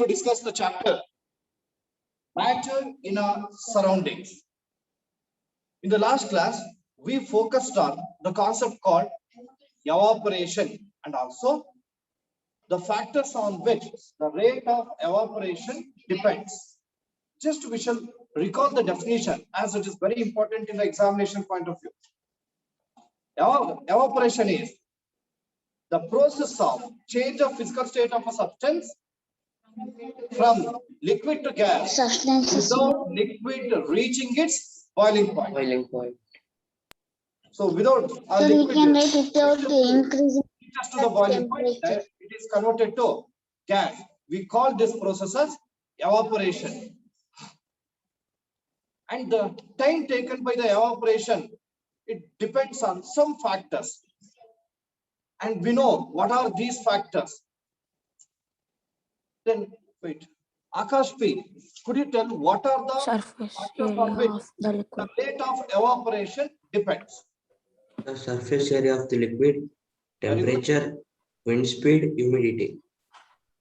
to discuss the chapter matter in our surroundings. In the last class, we focused on the concept called evaporation and also the factors on which the rate of evaporation depends. Just we shall recall the definition as it is very important in the examination point of view. Evaporation is the process of change of physical state of a substance from liquid to gas without liquid reaching its boiling point. So without a liquid we can write without increasing just to the boiling point, it is converted to gas. We call this process as evaporation. And the time taken by the evaporation, it depends on some factors. And we know what are these factors. Then wait, Akash P, could you tell what are the surface factors area on which of the liquid. the rate of evaporation depends? The surface area of the liquid, temperature, wind speed, humidity.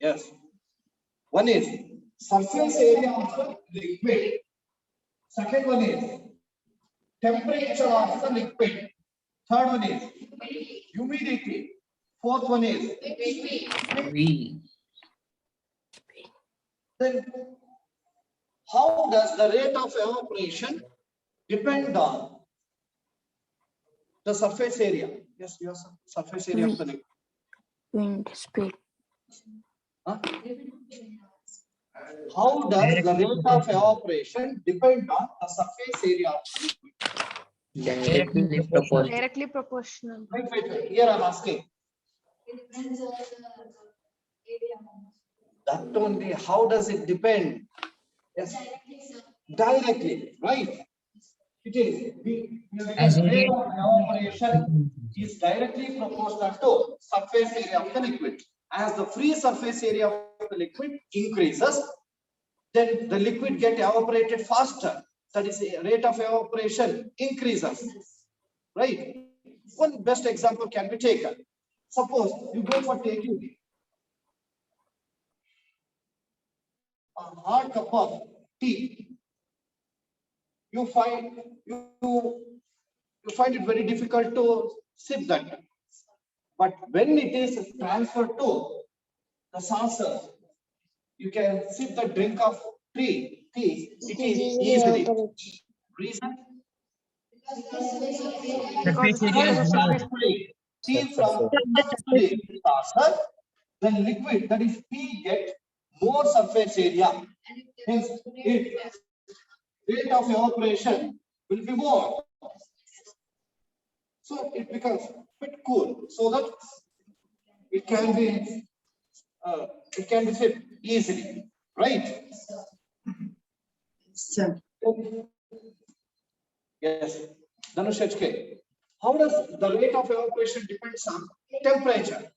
Yes. One is surface area of the liquid. Second one is temperature of the liquid. Third one is humidity. Fourth one is then how does the rate of evaporation depend on the surface area? Yes, yes, surface area of the liquid. Wind speed. Huh? How does the rate of evaporation depend on the surface area of the liquid? Directly proportional. Wait. Here I'm asking. That only, how does it depend? Yes. Directly, right? It is. The rate of evaporation is directly proportional to surface area of the liquid. As the free surface area of the liquid increases, then the liquid get evaporated faster. That is, the rate of evaporation increases. Right? One best example can be taken. Suppose you go for taking a hard cup of tea. You find it very difficult to sip that. But when it is transferred to the saucer, you can sip the drink of tea. It is easily. Reason? Tea from the saucer, then liquid, that is tea, get more surface area. Hence, its rate of evaporation will be more. So it becomes a bit cool, so that it can be sipped easily, right? Sir. Yes, Dhanush HK. How does the rate of evaporation depends on temperature?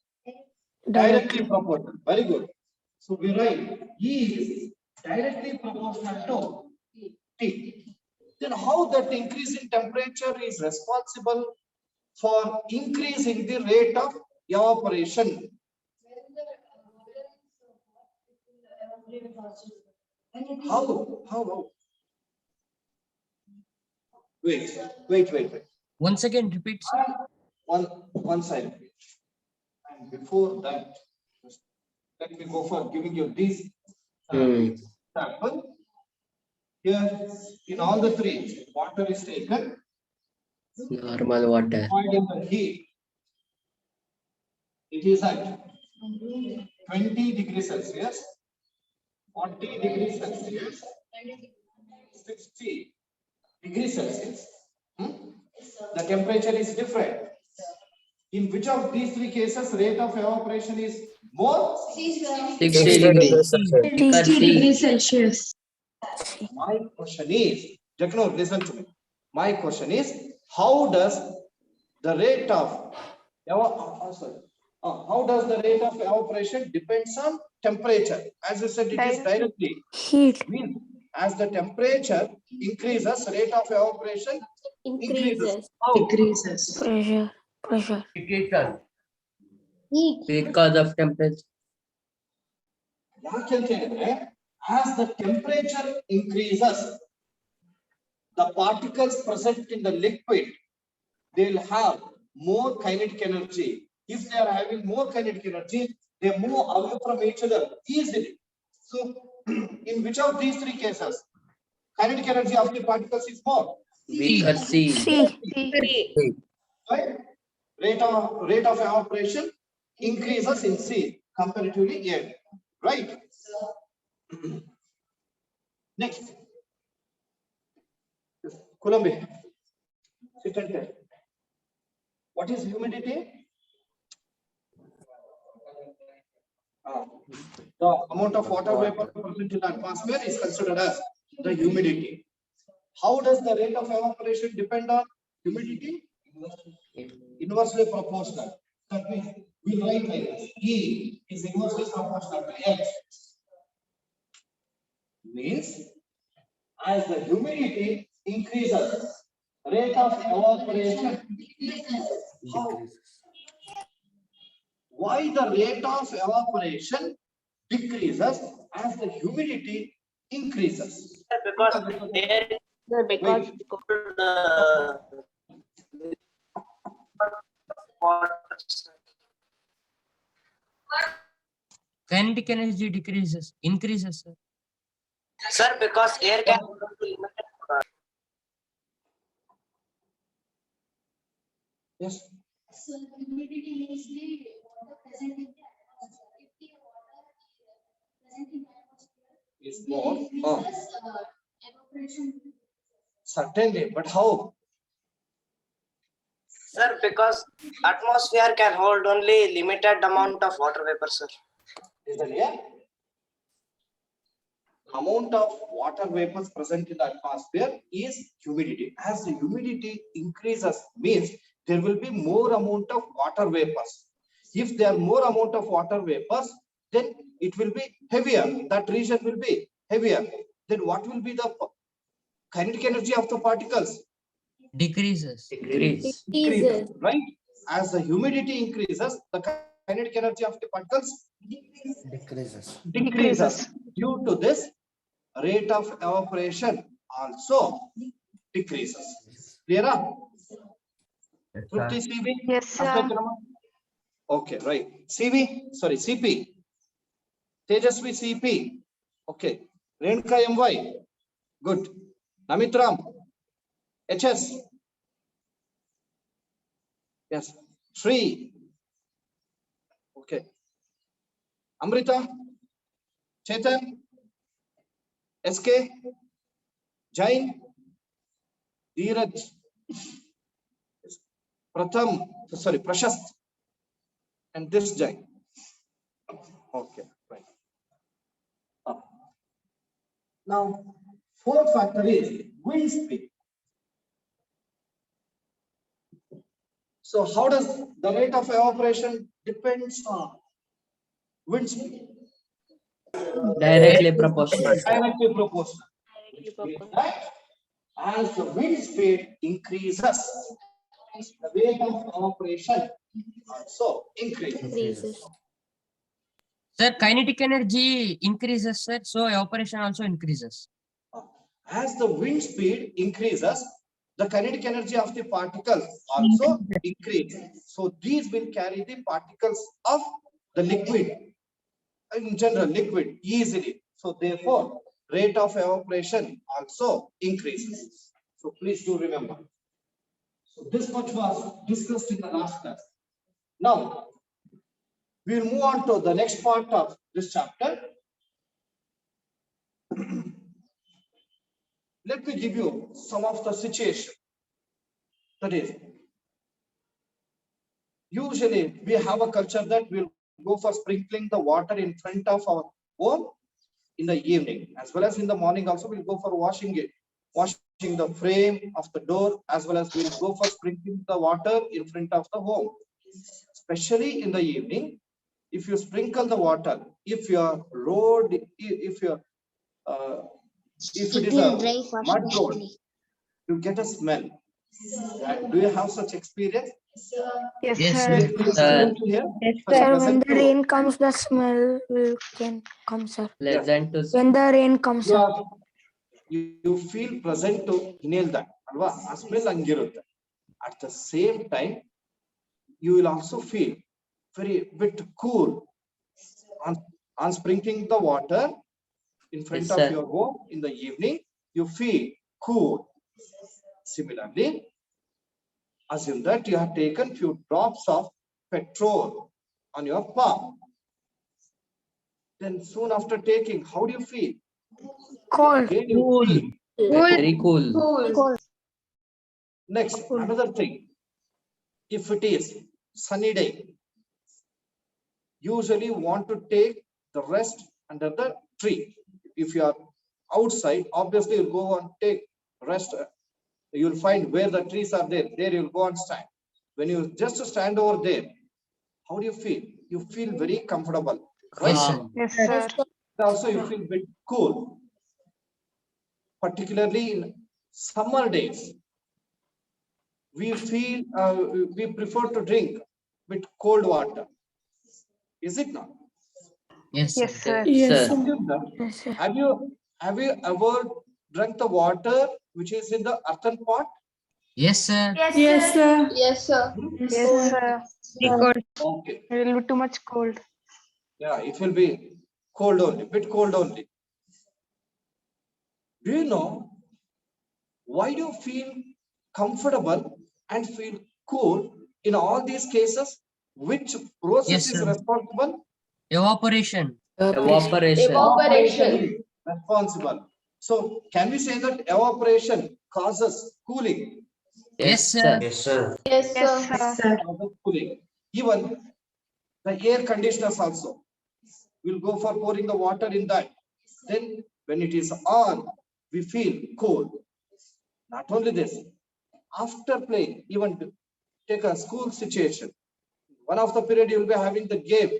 Directly proportional. Very good. So we write E is directly proportional to T. Then how that increase in temperature is responsible for increasing the rate of evaporation? How? Wait. Once again, repeat. One side. And before that, let me go for giving you this sample. Here, in all the three, water is taken. Normal water. Boiled in the heat. It is at 20 degrees Celsius, 40 degrees Celsius, 60 degrees Celsius. The temperature is different. In which of these three cases rate of evaporation is more? 60 degrees. 60 degrees Celsius. My question is, Jackno, listen to me. My question is, how does the rate of evaporation depends on temperature? As you said, it is directly. Heat. Means as the temperature increases, rate of evaporation increases. How? Decreases. Pressure. Because of temperature. as the temperature increases, the particles present in the liquid, they'll have more kinetic energy. If they are having more kinetic energy, they move away from each other easily. So in which of these three cases kinetic energy of the particles is more? Weaker C. C. Right? Rate of evaporation increases in C comparatively air. Right? Next. Columbia. Sit and tell. What is humidity? The amount of water vapor present in the atmosphere is considered as the humidity. How does the rate of evaporation depend on humidity? Inversely proportional. That means we write like this. E is inversely proportional to X. Means as the humidity increases, rate of evaporation decreases. How? Why the rate of evaporation decreases as the humidity increases? Because air Because Kinetic energy increases, sir. sir, because air can hold on to limited water. Yes. So humidity means the water present in the atmosphere. If the water present in the atmosphere Is more. increases, evaporation. Certainly, but how? Sir, because atmosphere can hold only limited amount of water vapor, sir. Is that yeah? Amount of water vapors present in the atmosphere is humidity. As the humidity increases, means there will be more amount of water vapors. If there are more amount of water vapors, then it will be heavier. That region will be heavier. Then what will be the kinetic energy of the particles? Decreases. Decreases, right? As the humidity increases, the kinetic energy of the particles decreases. Due to this, rate of evaporation also decreases. Clear? Trupti, CV? Yes, sir. Okay, right. CV, sorry, CP. Tejasvi, CP. Okay. Renka, MY. Good. Namitram, HS. Yes. Shri. Okay. Amrita, Chetan, SK, Jain, Dheeraj, Pratham, sorry, Prashast, and this Jain. Okay, right. Now, fourth factor is wind speed. So, how does the rate of evaporation depends on wind speed? Directly proportional. Directly proportional. Right? As the wind speed increases, the rate of evaporation also increases. Sir, kinetic energy increases, sir. So evaporation also increases. As the wind speed increases, the kinetic energy of the particles also increases. So these will carry the particles of the liquid, in general liquid, easily. So therefore, rate of evaporation also increases. So please do remember. So this much was discussed in the last class. Now, we will move on to the next part of this chapter. Let me give you some of the situation. That is, usually we have a culture that we'll go for sprinkling the water in front of our home in the evening, as well as in the morning also we'll go for washing the frame of the door, as well as we'll go for sprinkling the water in front of the home. Especially in the evening, if you sprinkle the water, if your road, if it is a mud road, you get a smell. Do you have such experience? Yes, Yes, sir. sir. Do you feel Sir. present here? Yes, Sorry, Sir, when present the to- rain comes, the smell can come, sir. Pleasant to When the rain comes, You sir. are you feel present to inhale that alva ಆ smell ಹಂಗಿರುತ್ತೆ. At the same time you will also feel very bit cool on sprinkling the water in front Yes, of sir. your home in the evening. You feel cool. Similarly, assume that you have taken few drops of petrol on your palm. Then soon after taking, how do you feel? Cold. Again you Cool. feel. Very cool. Cold. Next, another thing. If it is sunny day, usually want to take the rest under the tree. If you are outside, obviously you'll go and take rest. You'll find where the trees are there. There you'll go and stand. When you just stand over there, how do you feel? You feel very comfortable, right? Yes, sir. Yes, sir. Also, you feel bit cool, particularly in summer days. We feel we prefer to drink with cold water. Is it not? Yes, sir. Yes, sir. Yes, sir. Assume that. Yes, sir. Have you ever drunk the water which is in the earthen pot? Yes, sir. Yes, sir. Yes, sir. Yes, sir. Okay. It will be too much cold. Yeah, it will be cold only, bit cold only. Do you know why do you feel comfortable and feel cool in all these cases? Which process Yes, is sir. responsible? Evaporation. Evaporation. Evaporation. Is responsible. So can we say that evaporation causes cooling? Yes, sir. Yes, sir. Yes, Yes, sir. sir. Causes cooling. Even the air conditioners also. We'll go for pouring the water in that. Then when it is on, we feel cold. Not only this, after playing, even take a school situation. One of the period you will be having the game.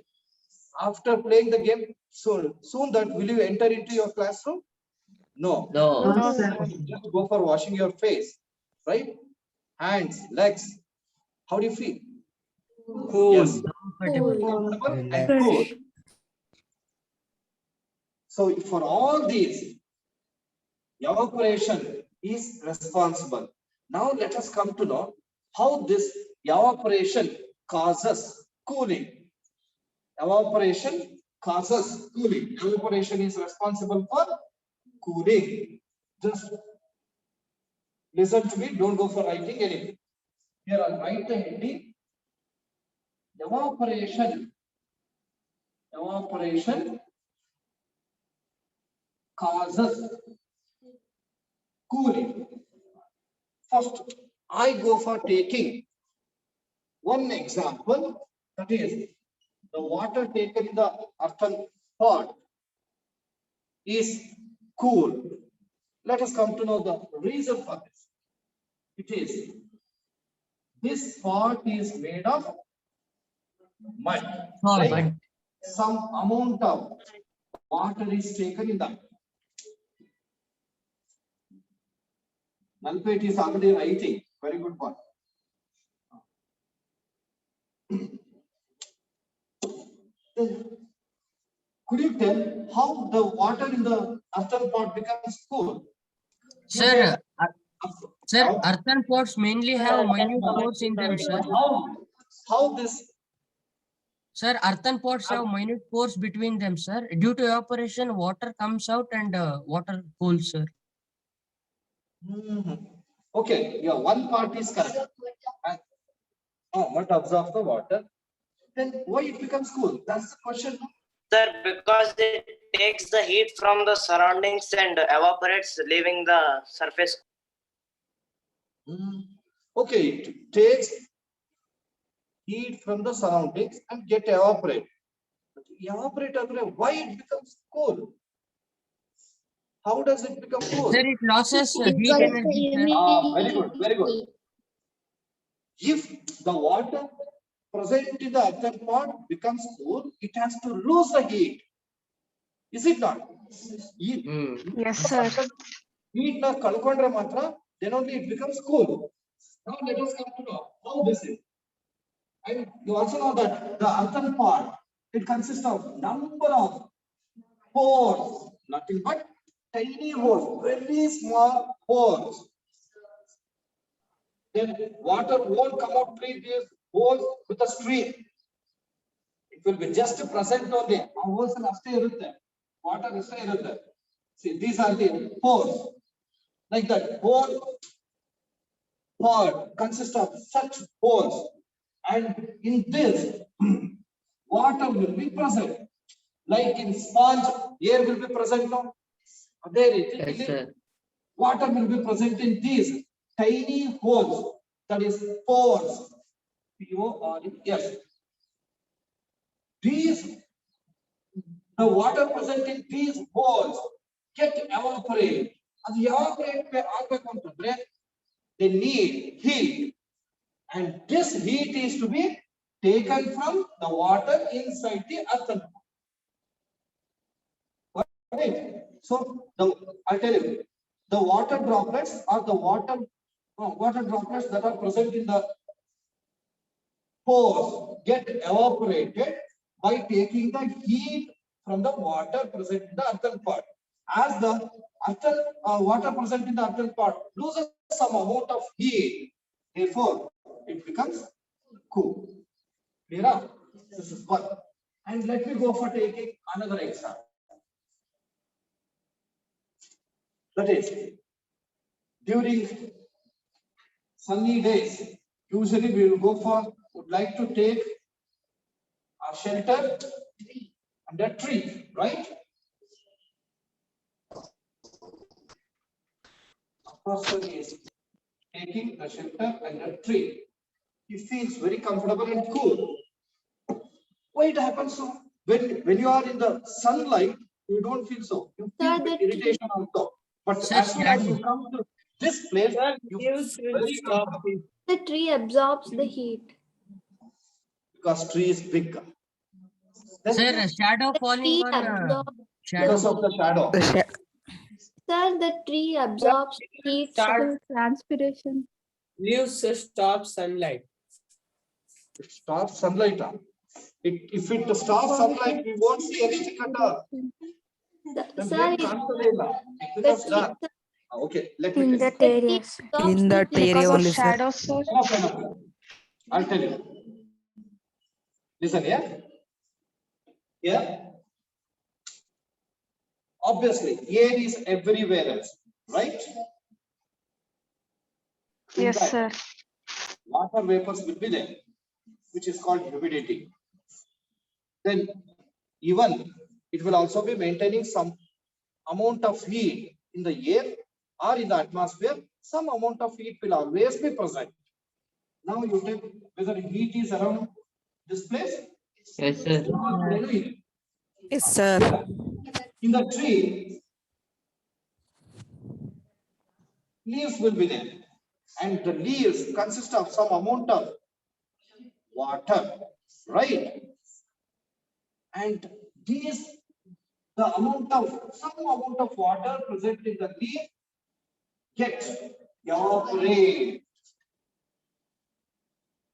After playing the game, soon that will you enter into your classroom? No. No. No, sir. Just go for washing your face, right? Hands, legs. How do you feel? Cool. Yes, Comfortable. comfortable and Relax. cool. So for all these, evaporation is responsible. Now let us come to know how this evaporation causes cooling. Evaporation causes cooling. Evaporation is responsible for cooling. Just listen to me, don't go for writing anything. Here I'll write the heading. Evaporation causes cooling. First, I go for taking one example, that is the water taken in the earthen pot is cool. Let us come to know the reason for this. It is this pot is made of mud, Salt. right? Some amount of water is taken in that. Nalpet is already writing. Very good one. Could you tell how the water in the earthen pot becomes cool? You Sir, say- sir, earthen pots mainly have minute pores in them, sir. How this? Sir, earthen pots have minute pores between them, sir. Due to evaporation, water comes out and water cools, sir. Okay, yeah, one part is correct. What absorbs the water? Then why it becomes cool? That's the question. Sir, because it takes the heat from the surroundings and evaporates, leaving the surface. Okay, it takes heat from the surroundings and get evaporate. But evaporate, why it becomes cool? How does it become cool? Sir, it loses heat energy, sir. Very good, very good. If the water present in the earthen pot becomes cool, it has to lose the heat. Is it not? Yes, sir. Heat na kalkondre matra, then only it becomes cool. Now let us come to know how this is. And you also know that the earthen part, it consists of number of pores, nothing but tiny holes, very small pores. Then water won't come out through these holes with a stream. It will be just present only. Our holes will stay there. Water will stay there. See, these are the pores. Like that, whole pod consists of such pores. And in this, water will be present. Like in sponge, air will be present now. There it is. Yes, sir. Water will be present in these tiny holes, that is pores. P-O-R-E-S. These, the water present in these holes get evaporated. And the evaporate, they need heat. And this heat is to be taken from the water inside the earthen. Right? So I'll tell you, the water droplets are the water droplets that are present in the pores get evaporated by taking the heat from the water present in the earthen part. As the earthen water present in the earthen part loses some amount of heat, therefore it becomes cool. Clear? This is one. And let me go for taking another example. That is, during sunny days, usually we would like to take a shelter under a tree, right? A person is taking the shelter under a tree. He feels very comfortable and cool. Why it happens so? When you are in the sunlight, you don't feel so. You feel Sir, the irritation also. But Sir, as soon as you shadow. come to this place, you feel very comfortable. The tree absorbs the heat. Because tree is big. Then Sir, a shadow The falling tree on absorbs. shadow. because of the shadow. Sir, the tree absorbs heat. Start transpiration. Leaves stop sunlight. It stops sunlight. If it stops sunlight, we won't see anything at all. Then Sir, here ಕಾಣ್ತಲೇ ಇಲ್ಲ. Because that. Okay, let me In tell that you. areas. In that area only, sir. Shadows, sir. Enough, enough. I'll tell you. Listen here. Here. Obviously, air is everywhere else, right? In Yes, that, sir. water vapors will be there, which is called humidity. Then even it will also be maintaining some amount of heat in the air or in the atmosphere. Some amount of heat will always be present. Now you take whether heat is around this place. Yes, sir. Yes, sir. In the tree, leaves will be there, and the leaves consist of some amount of water, right? And these, the amount of some amount of water present in the leaf gets evaporated.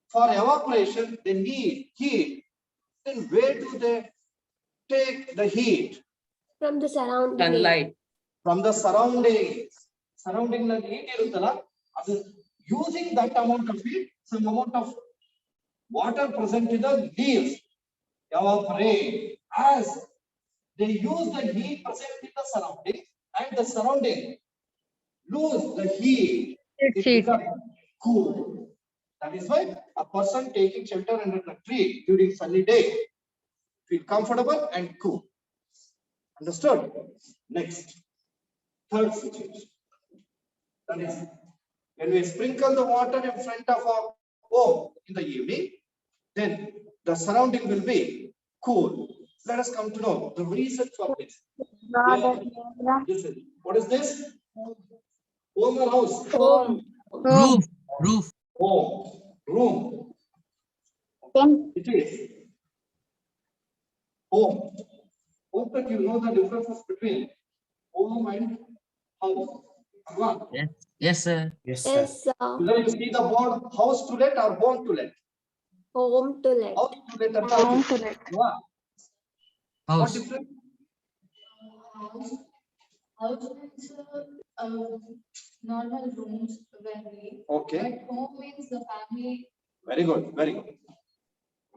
For evaporation, they need heat. Then where do they take the heat? from the surrounding. Sunlight. From the surroundings. Surrounding the heat iruttala, adu using that amount of heat, some amount of water present in the leaves evaporate. As they use the heat present in the surrounding, and the surrounding lose the heat, it becomes cool. That is why a person taking shelter under the tree during sunny day feel comfortable and cool. Understood? Next, third situation. That is, when we sprinkle the water in front of our home in the evening, then the surrounding will be cool. Let us come to know the reason for this. Listen, what is this? Home or house? Home. Roof. Roof. Home. Room. It is home. Hope that you know the differences between home and house. What? Yes. Yes, sir. Yes, sir. Yes, sir. Whether you see the board house to let or home to let. Home to let. House to let and home to let. What House. difference? House means normal rooms where we. Okay, Home means the family. very good, very good.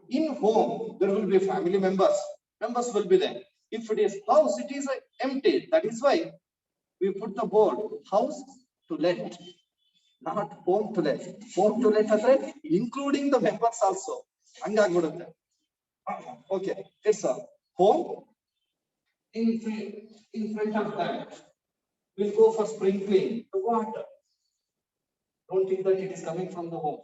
In home, there will be family members. Members will be there. If it is house, it is empty. That is why we put the board house to let, not home to let. Home to let ಅಂದ್ರೆ including the members also. ಹಂಗಾಗ್ಬಿಡುತ್ತೆ. Okay, it's a home. In front of that, we'll go for sprinkling the water. Don't think that it is coming from the home.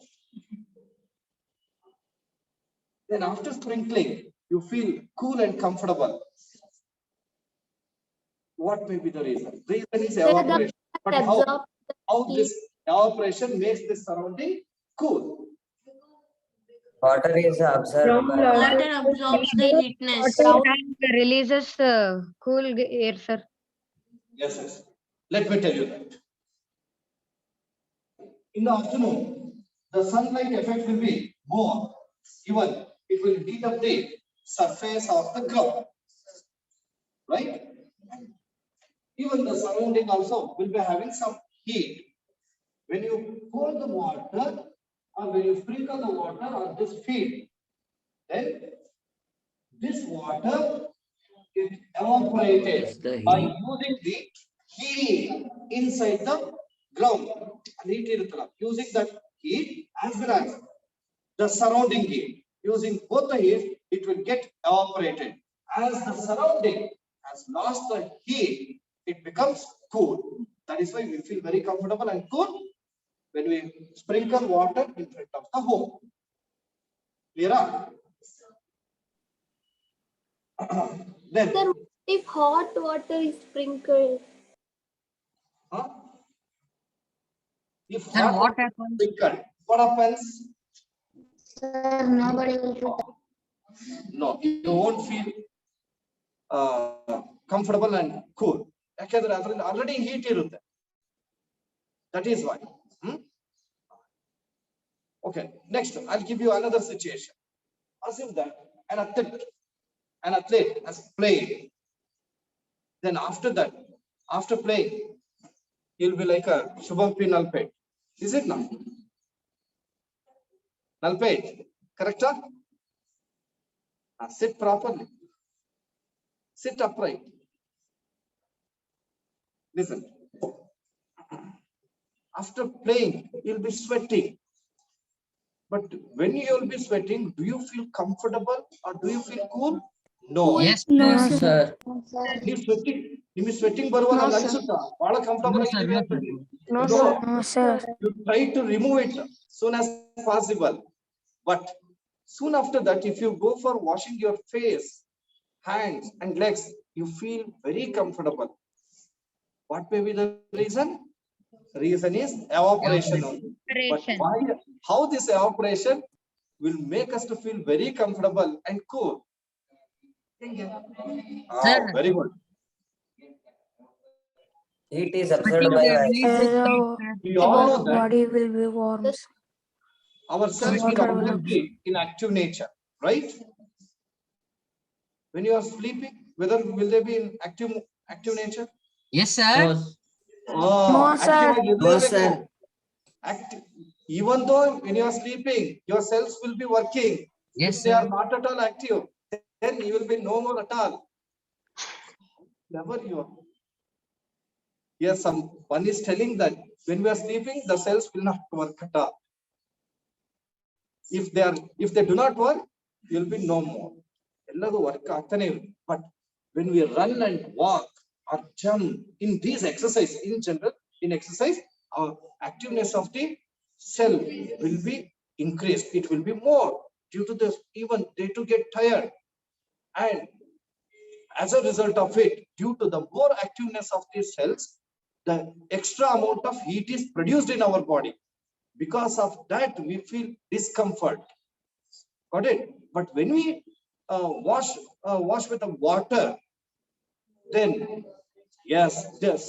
Then after sprinkling, you feel cool and comfortable. What may be the reason? Reason is evaporation. But how this evaporation makes the surrounding cool? Water is absorbed by Water absorbs the heatness. Releases cool air, sir. Yes, yes. Let me tell you that. In the afternoon, the sunlight effect will be more. Even it will heat up the surface of the ground. Right? Even the surrounding also will be having some heat. When you pour the water or when you sprinkle the water on this field, then this water is evaporated Yes, the by heat. using the heat inside the ground. Using that heat as well as the surrounding heat. Using both the heat, it will get evaporated. As the surrounding has lost the heat, it becomes cool. That is why we feel very comfortable and cool when we sprinkle water in front of the home. Clear? Then, Sir, if hot water is sprinkled, huh? If Sir, hot what water is happens? sprinkled, what happens? Sir, nobody will feel. No, you won't feel comfortable and cool. ಯಾಕಂದ್ರೆ ಅದರಲ್ಲಿ already heat ಇರುತ್ತೆ. That is why. Okay, next I'll give you another situation. Assume that an athlete has played. Then after that, after playing, he'll be like a Shubham P. Nalpet. Is it not? Nalpet, correct? Sit properly. Sit upright. Listen. After playing, you'll be sweating. But when you'll be sweating, do you feel comfortable or do you feel cool? No. Yes, No, sir. Sir. ನೀವು sweating ಬರುವಾಗ No, ನಂಗೆ sir. ಅನ್ಸುತ್ತಾ ಬಹಳ comfortable No, sir. ಆಗಿದ್ದೀವಿ No, ಅಂತ sir. No, No. sir. No, sir. You try to remove it soon as possible. But soon after that, if you go for washing your face, hands and legs, you feel very comfortable. What may be the reason? Reason is evaporation only. But why? How this evaporation will make us to feel very comfortable and cool? Sir. Very good. Heat is absorbed by We all know that Body will be warm. our cells will Water will always be in active nature, right? When you are sleeping, whether will they be in active nature? Yes, sir. No, sir. No, sir. Active. Even though when you are sleeping, your cells will be working. Yes, If they sir. are not at all active, then you will be no more at all. Never you are. Yes, someone is telling that when we are sleeping, the cells will not work at all. If they do not work, you will be no more. But when we run and walk or jump in these exercise, in general, in exercise, our activeness of the cell will be increased. It will be more due to this. Even they to get tired, and as a result of it, due to the more activeness of these cells, the extra amount of heat is produced in our body. Because of that, we feel discomfort. Got it? But when we wash with the water, then yes, there's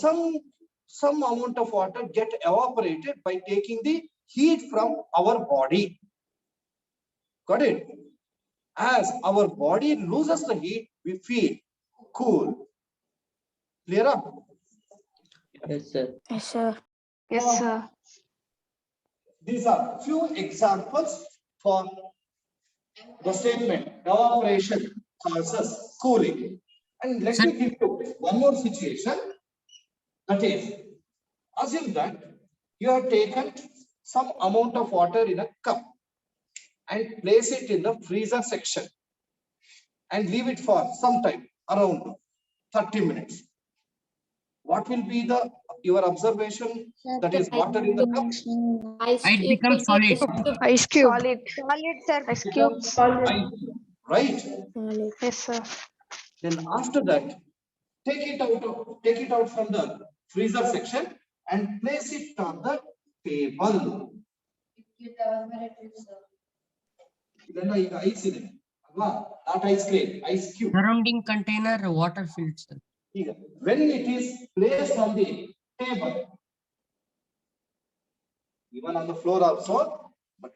some amount of water get evaporated by taking the heat from our body. Got it? As our body loses the heat, we feel cool. Clear up? Yes, sir. Yes, sir. Yes, sir. These are few examples for the statement evaporation causes cooling. And let Sir. me give you one more situation. That is, assume that you have taken some amount of water in a cup and place it in the freezer section and leave it for some time, around 30 minutes. What will be your observation? That is water in the cup. It becomes solid. Ice cube. Solid, sir. Ice cube. Ice, right? Yes, sir. Then after that, take it out from the freezer section and place it on the table. ಇದೆಲ್ಲ ಈಗ ice ಇದೆ ಅಲ್ವಾ? Not ice cream, ice cube. Surrounding container water filled, sir. ಈಗ when it is placed on the table, even on the floor also, but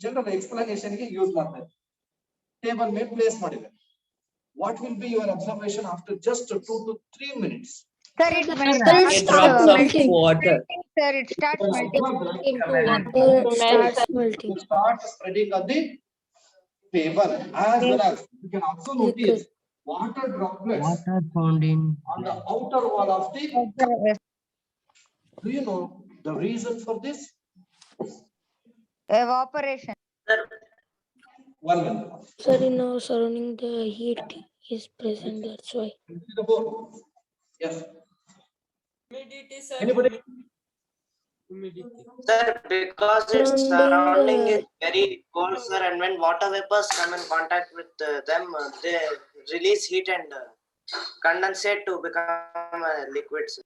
general explanation ಗೆ use ಮಾಡ್ತಾರೆ. Table ಮೇಲೆ place ಮಾಡಿದೆ. What will be your observation after just 2 to 3 minutes? Sir, it Drops melting. of water. Sir, it starts melting. Starts melting. It starts spreading on the table, as well as you can also notice water droplets Water found in. on the outer wall of the cup. Do you know the reason for this? Evaporation. One minute. Sir, in our surrounding, the heat is present. That's why. See the board? Yes. Humidity, sir. Anybody? Humidity. Sir, because its Surrounding, surrounding is very cold, sir, and when water vapors come in contact with them, they release heat and condensate to become a liquid, sir.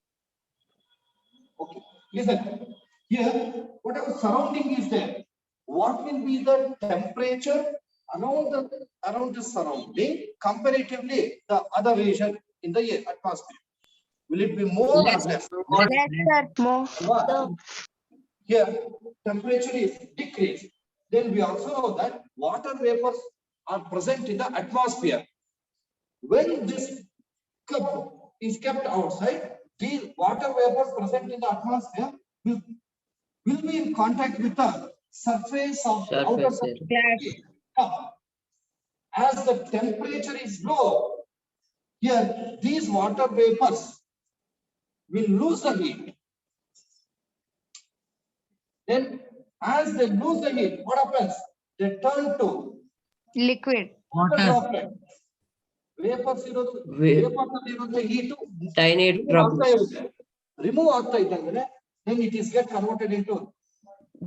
Okay. Listen. Here, whatever surrounding is there, what will be the temperature around the surrounding comparatively the other region in the atmosphere? Will it be more or less? Yes, sir. More. Here, temperature is decreased. Then we also know that water vapors are present in the atmosphere. When this cup is kept outside, these water vapors present in the atmosphere will be in contact with the surface of the outer Surface surface of the cup. As the temperature is low, here these water vapors will lose the heat. Then as they lose the heat, what happens? They turn to Liquid. water Water. droplet. Vapors irotte heat Tiny droplets. remove ಆಗ್ತಾ ಇದ್ದಂಗೆ then it is get converted into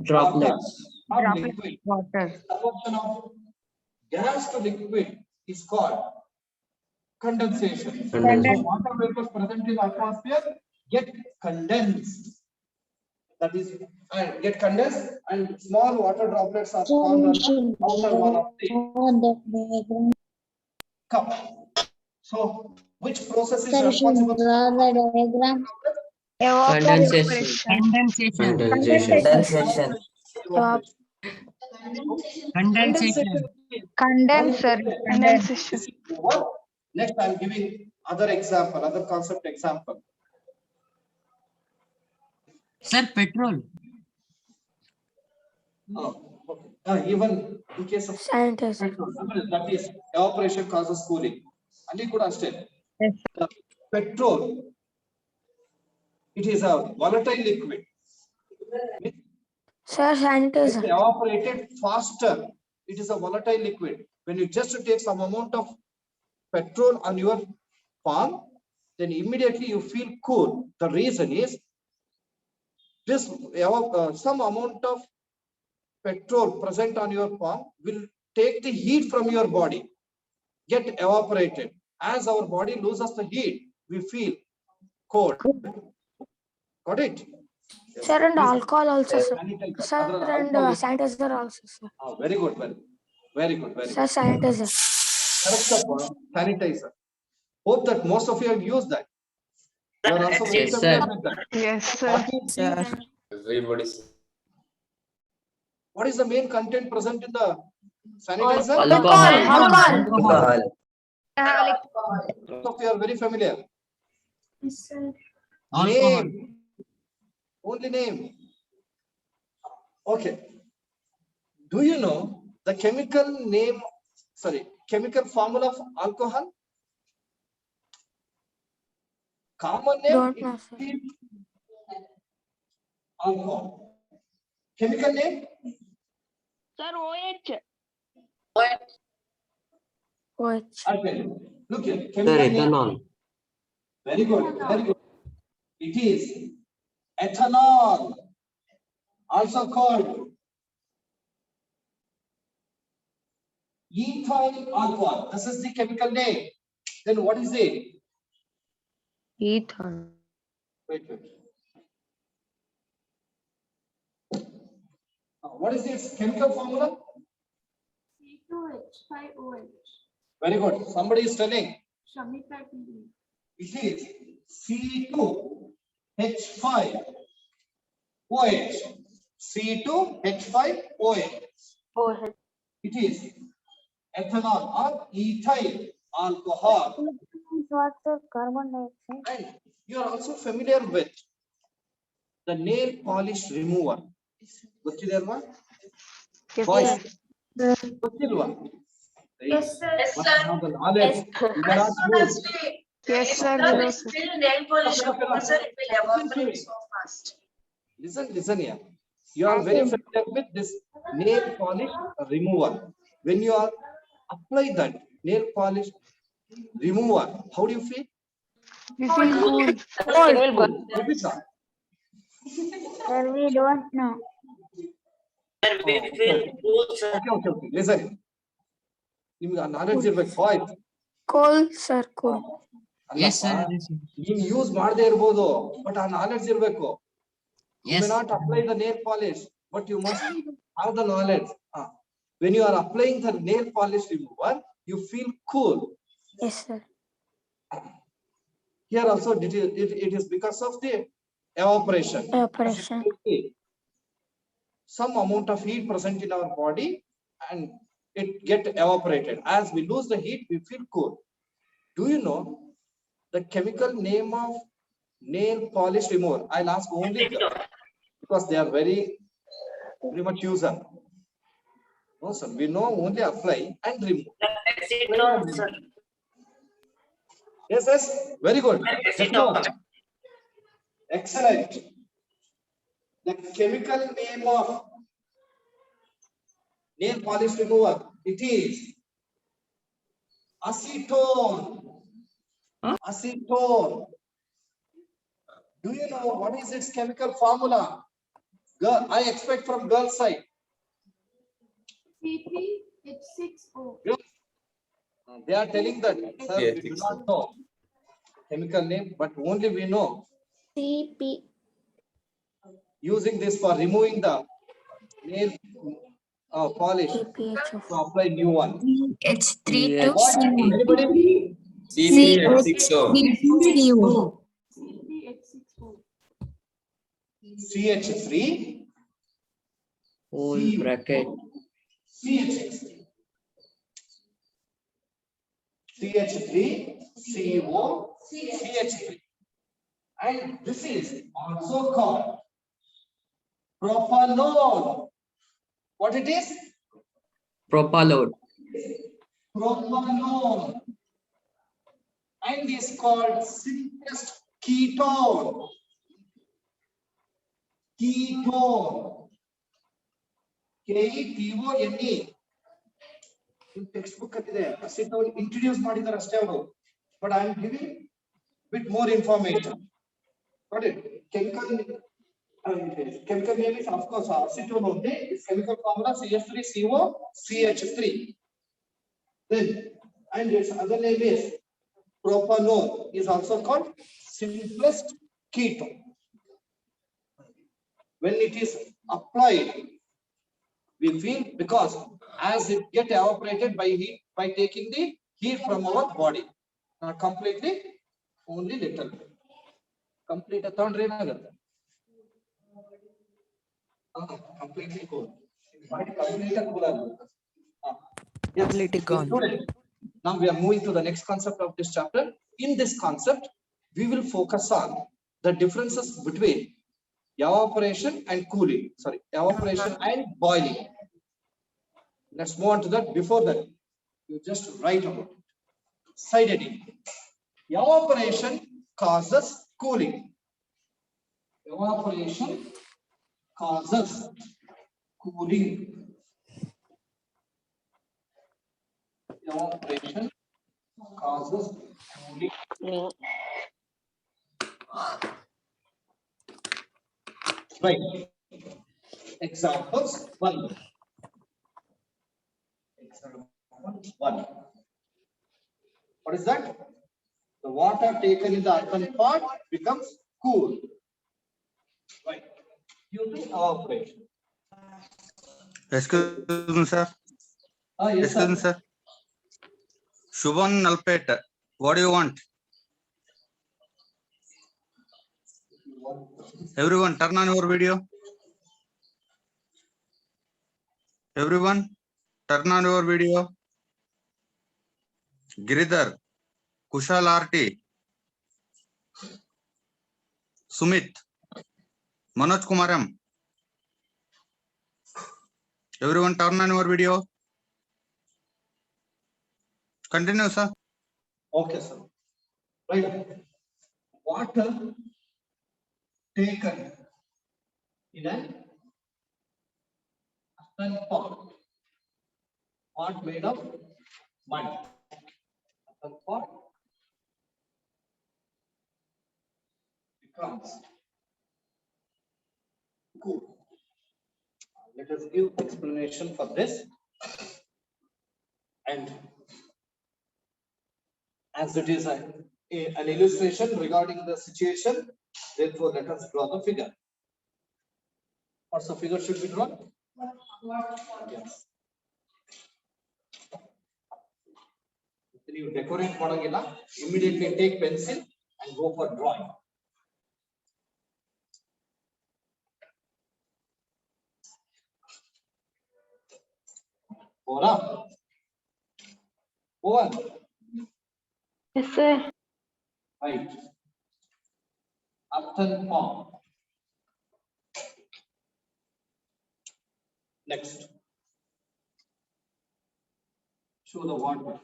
Droplets. or Droplet liquid. water. Conversion of gas to liquid is called condensation. Condensation. So water vapors present in the atmosphere get condensed. That is, get condensed and small water droplets are formed on the outer wall of the cup. So, which process is responsible for Condensation. Condensation. Condensation. Condensation. Condenser. Condensation. Next, I'm giving other example, other concept example. Sir, petrol. Even in case of Sanitizer. petrol, that is evaporation causes cooling. Ali kuda ashte. Yes. Petrol, it is a volatile liquid. Sir, It's sanitizer. evaporated faster. It is a volatile liquid. When you just take some amount of petrol on your palm, then immediately you feel cool. The reason is this some amount of petrol present on your palm will take the heat from your body, get evaporated. As our body loses the heat, we feel cold. Got it? Sir, and alcohol also, sir. Sanitizer. Sir, Other and alcohol is- sanitizer also, sir. Very good, very good. Sir, sanitizer. Correct, sir. Sanitizer. Hope that most of you have used that. You are also very Yes, familiar sir. with that. Yes, sir. What is the- What is the main content present in the sanitizer? Alcohol. Alcohol. Alcoholic. Most of you are very familiar. Yes, sir. Alcohol. Name. Only name. Okay. Do you know the chemical name, chemical formula of alcohol? Common name Don't know, sir. is alcohol. Chemical name? Sir, OH. OH. I'll tell you. Look here. Sir, Chemical name. ethanol. Very good. Very good. It is ethanol, also called ethyl alcohol. This is the chemical name. Then what is it? Ethan. Wait. What is its chemical formula? C2H5OH. Very good. Somebody is telling. Shamika TV. It is C2H5OH. C2H5OH. OH. It is ethanol or ethyl alcohol. What's the carbon dioxide? And you are also familiar with the nail polish remover. ಗೊತ್ತಿದೆಯಲ್ವಾ? Yes, Boys, sir. ಗೊತ್ತಿಲ್ವಾ? Yes, sir. But now the knowledge you cannot use. Yes, sir. We know, sir. Listen here. You are very familiar with this nail polish remover. When you are apply that nail polish remover, how do you feel? We feel cool. Repeat that. Sir, we don't know. Sir, we feel cool, sir. Okay. Listen. ನಿಮ್ಗೆ ಆ knowledge ಇರ್ಬೇಕು. Boys Cold, sir, cold. Yes, sir. Yes, sir. ನೀನ್ use ಮಾಡದೇ ಇರ್ಬೋದು, but ಆ knowledge ಇರ್ಬೇಕು. You may Yes. not apply the nail polish, but you must have the knowledge. When you are applying the nail polish remover, you feel cool. Yes, sir. Here also it is because of the evaporation. Evaporation. Some amount of heat present in our body and it get evaporated. As we lose the heat, we feel cool. Do you know the chemical name of nail polish remover? I'll ask only girls, because they are very much user. No, sir, we know only apply and remove. Acetone, sir. Yes, very good. Acetone. Excellent. The chemical name of nail polish remover, it is acetone. Acetone. Do you know what is its chemical formula? Girl, I expect from girl side. C3H6O. They are telling that, sir, we do not know chemical name, but only we know CP. using this for removing the nail polish CPH to apply new one. H3 to What? Anybody? C6O. C3H6O. CH3 Whole bracket. CH3 CH3 CO CH3, and this is also called propanol. What it is? Propalone. Propanol, and is called simplest ketone. Ketone. KETONE. In textbook acetone introduce ಮಾಡಿದ್ದಾರೆ ಅಷ್ಟೇ ಅವರು, but I am giving bit more information. Got it? Chemical name is of course acetone only. Its chemical formula CH3CO CH3. Then and its other name is propanol, is also called simplest ketone. When it is applied, we feel, because as it get evaporated by heat, by taking the heat from our body, not completely, only little bit. Complete ತಗೊಂಡ್ರೆ ಏನಾಗುತ್ತೆ? Completely cool. Completely cool ಆಗುತ್ತೆ. Yes. Completely gone. Students, now we are moving to the next concept of this chapter. In this concept, we will focus on the differences between evaporation and cooling. Sorry, evaporation and boiling. Let's move on to that. Before that, you just write about it. Side heading. Evaporation causes cooling. Evaporation causes cooling. Evaporation causes cooling. Right. Examples 1. Example 1. What is that? The water taken in the earthen pot becomes cool. Right. Due to evaporation. Excuse me, sir. Yes, Excuse me, sir. Shubhan Nalpet, what do you want? Everyone, turn on your video. Everyone, turn on your video. Giridhar, Kushal RT, Sumit, Manoj Kumaram. Everyone, turn on your video. Continue, sir. Okay, sir. Right. Water taken in an earthen pot. Pot made of mud. Earthen pot becomes cool. Let us give explanation for this. And as it is an illustration regarding the situation, therefore let us draw the figure. What's the figure should be drawn? Yes. You decorate modangilla, immediately take pencil and go for drawing. Over. Over. Yes, sir. Right. Earthen pot. Next. Show the water.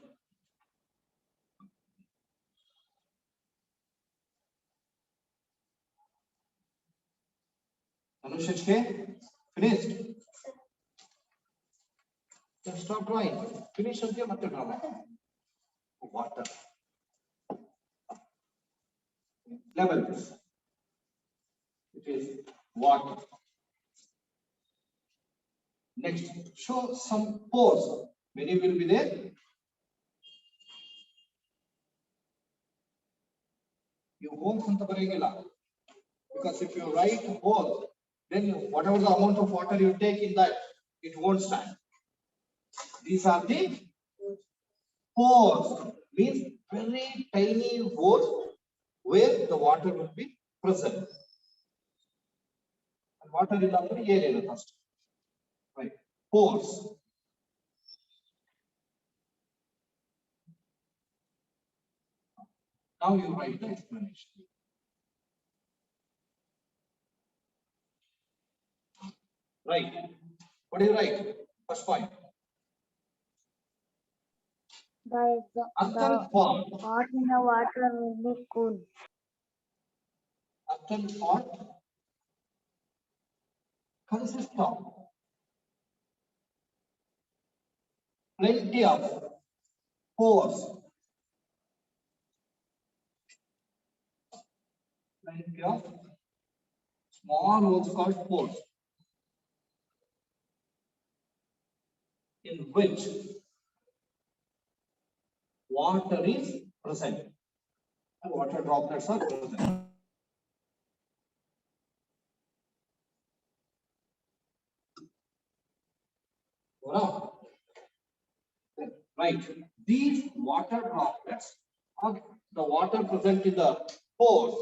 Anushka, finished? Then stop drawing. Finish until matte draw. Water. Levels. It is water. Next, show some pores. Many will be there. You holes anta barayilla. Because if you write hole, then whatever the amount of water you take in that, it won't stand. These are the pores. Means very tiny holes where the water will be present. And water will not be air first. Right. Pores. Now you write the explanation. Right. What do you write? First point. Earthen pot. Pot in the water will be cool. Earthen pot consists of plenty of pores. Plenty of small holes called pores, in which water is present and water droplets are present. Right. These water droplets are the water present in the pores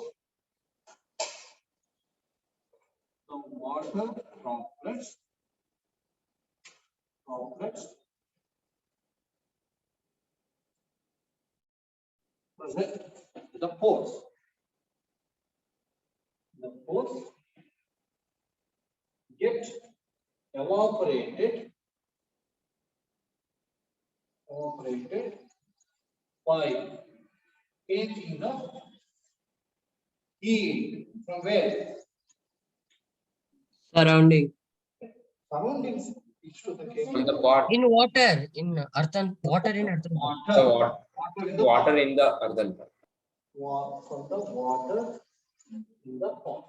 water droplets present in the pores. The pores get evaporated by taking the heat from where? Surrounding. Surroundings. From the pot. In water, in earthen, water in earthen. The water in the earthen pot. From the water in the pot.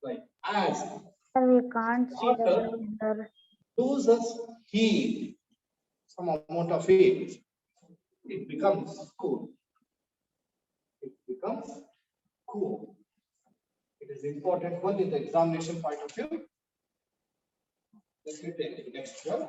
Right. As We can't see the water cylinder. loses heat, some amount of heat, it becomes cool. It becomes cool. It is important one in the examination point of view. Let me take the next one.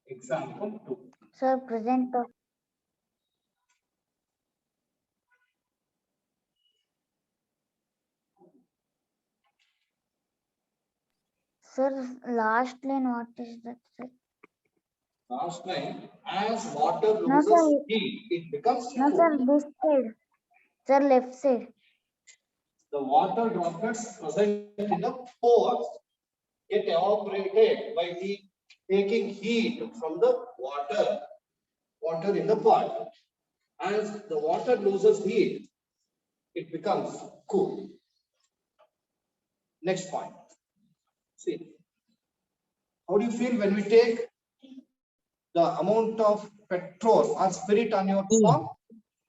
Example 2. Sir, present of sir, last line, what is that, sir? Last line, as water No, loses sir. heat, it becomes No, cool. sir, this side. Sir, left side. The water droplets present in the pores get evaporated by taking heat from the water in the pot. As the water loses heat, it becomes cool. Next point. See, how do you feel when we take the amount of petrol or spirit on your form?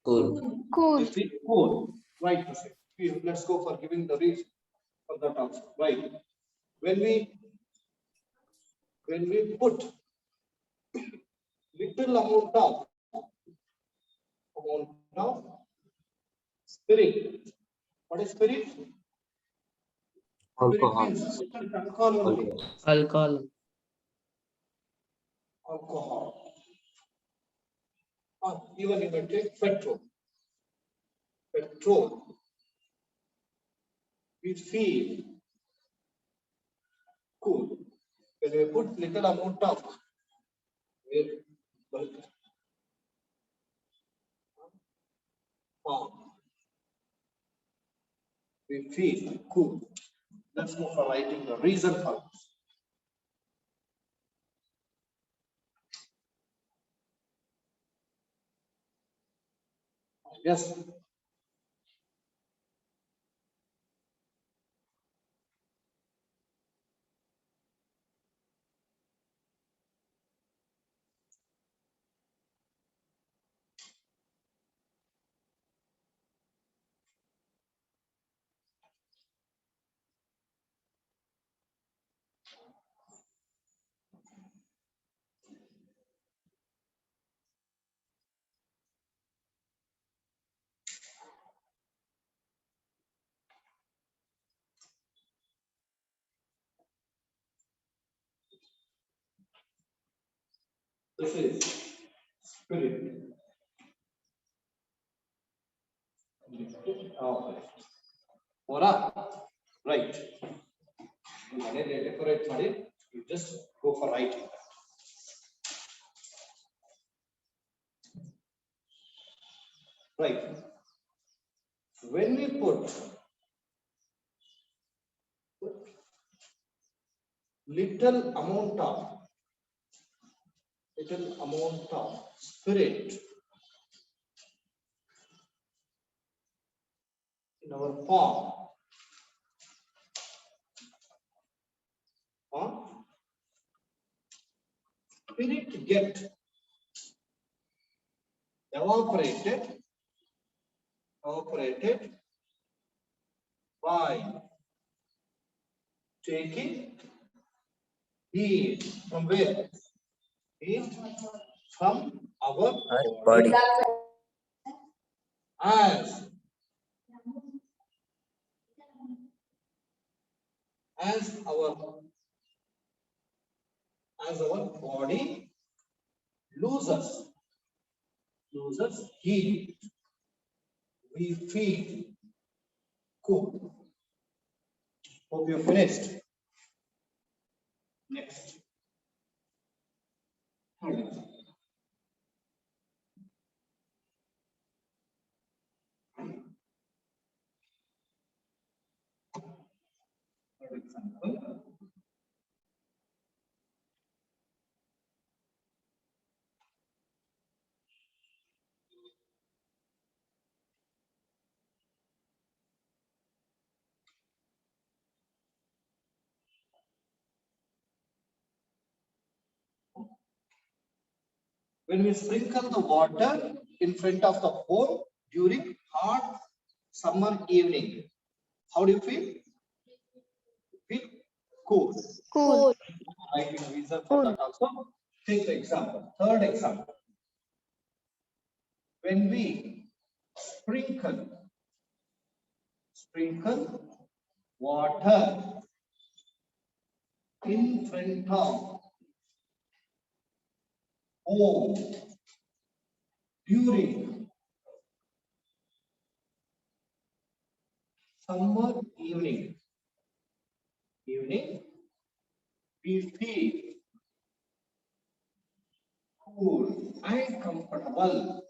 Cool. Cool. It is cool. Right. Let's go for giving the reason for that also. Right. When we put little amount of spirit. What is spirit? Alcohol. Spirit means alcohol only. Alcohol. Alcohol. Or even you can take petrol. We feel cool. When we put little amount of we feel cool. Let's go for writing the reason for this. Yes. This is spirit. Right. Decorate ಮಾಡಿ. You just go for writing. Right. When we put little amount of spirit in our form, spirit get evaporated by taking heat from where? Heat from our Body. as our as our body loses heat, we feel cool. Hope you finished. Next. For example, when we sprinkle the water in front of the hole during hot summer evening, how do you feel? Feel cool. Cool. Writing a reason for that also. Take the example. Third example. When we sprinkle water in front of hole during summer evening, we feel cool and comfortable.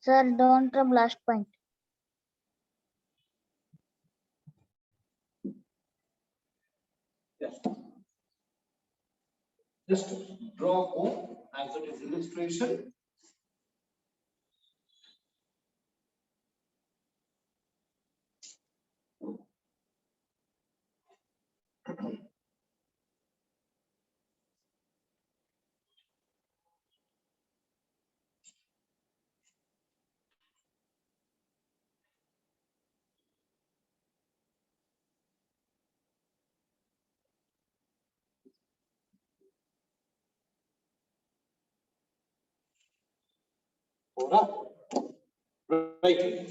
Sir, don't rub last point. Yes. Just draw home as it is illustration. Right.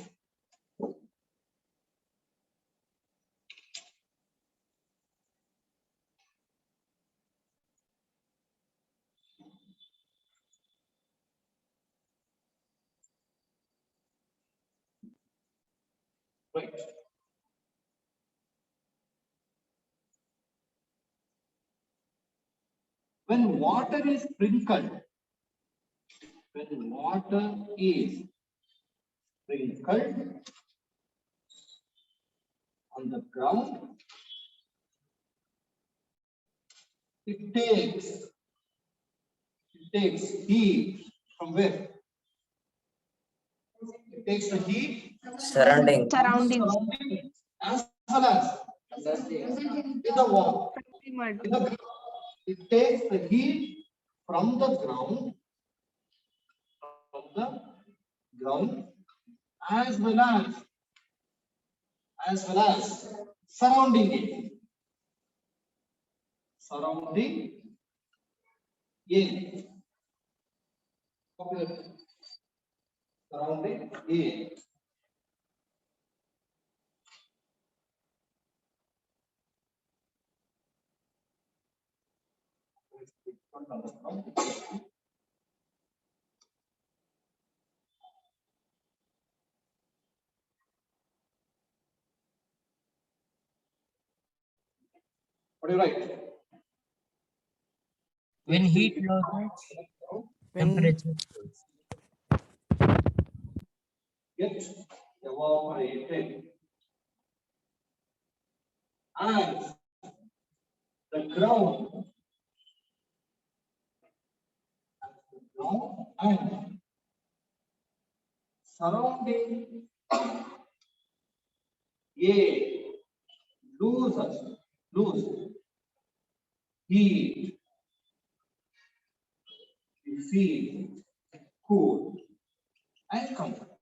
Right. When water is sprinkled on the ground, it takes heat from where? It takes the heat Surrounding. as well as in the wall. It takes the heat from the ground, as well as surrounding it. Surrounding it. Surrounding it. What do you write? When heat loses temperature. Get evaporated as the ground and surrounding a lose heat, you feel cool and comfortable.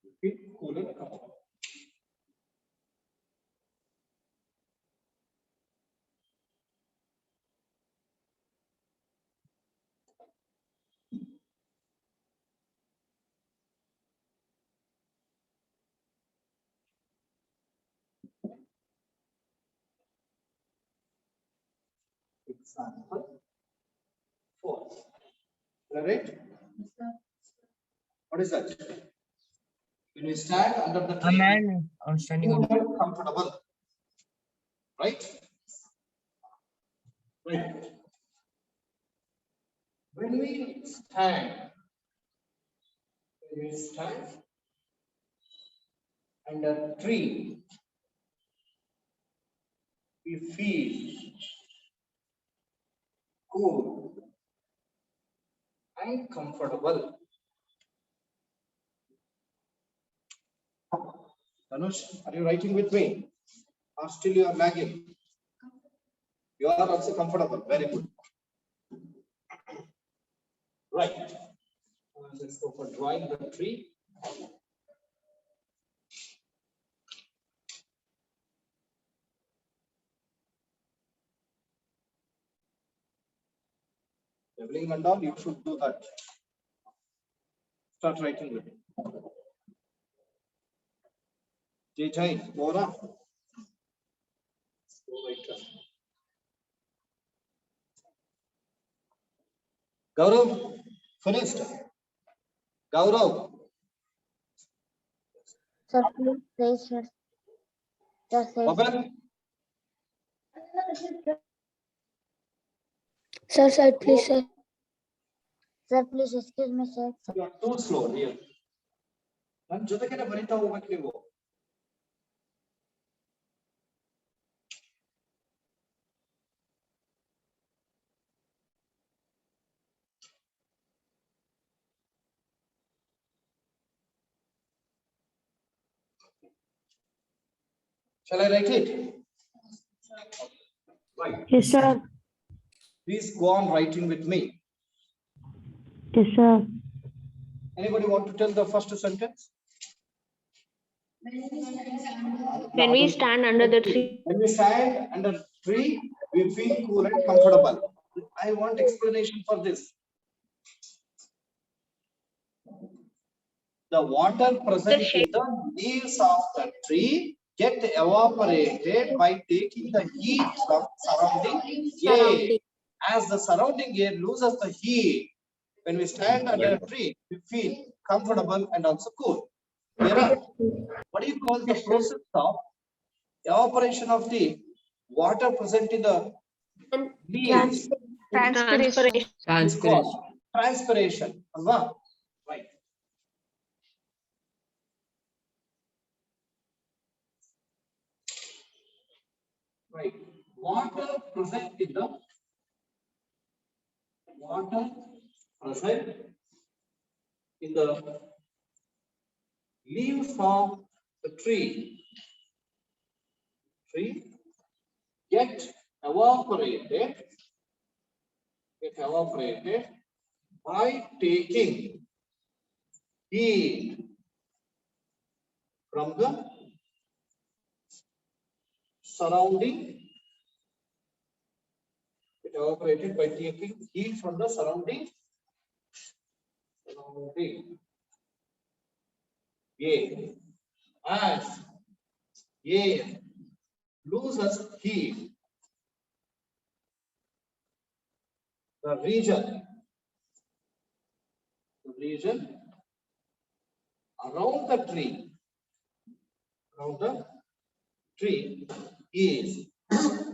You feel cool and comfortable. Example 4. Right? What is that? When you stand under the A tree, man standing cool on. and comfortable. Right? Right. When we stand under tree, we feel cool and comfortable. Tanush, are you writing with me? Or still you are lagging? You are also comfortable. Very good. Right. Let's go for drawing the tree. Leveling and all, you should do that. Start writing with it. Jai, Mora. Gaurav, finished. Gaurav, Sir, please say, sir. Sir, say. Babel, Sir, please, sir. Sir, please excuse me, sir. you are too slow here. ನನ್ನ ಜೊತೆಗೇನೆ ಬರೀತಾ ಹೋಗ್ಬೇಕು ನೀವು. Shall I write it? Right. Yes, sir. Please go on writing with me. Yes, sir. Anybody want to tell the first sentence? When we stand under the tree. When we stand under tree, we feel cool and comfortable. I want explanation for this. The water present in the leaves of the tree get evaporated by taking the heat from surrounding air. As the surrounding air loses the heat, when we stand under a tree, we feel comfortable and also cool. What do you call the process of evaporation of the water present in the leaves? Transpiration. It's called transpiration. Alva? Right. Right. Water present in the leaves of the tree get evaporated by taking heat from the surrounding. It evaporated by taking heat from the surrounding air. As air loses heat, the region around the tree is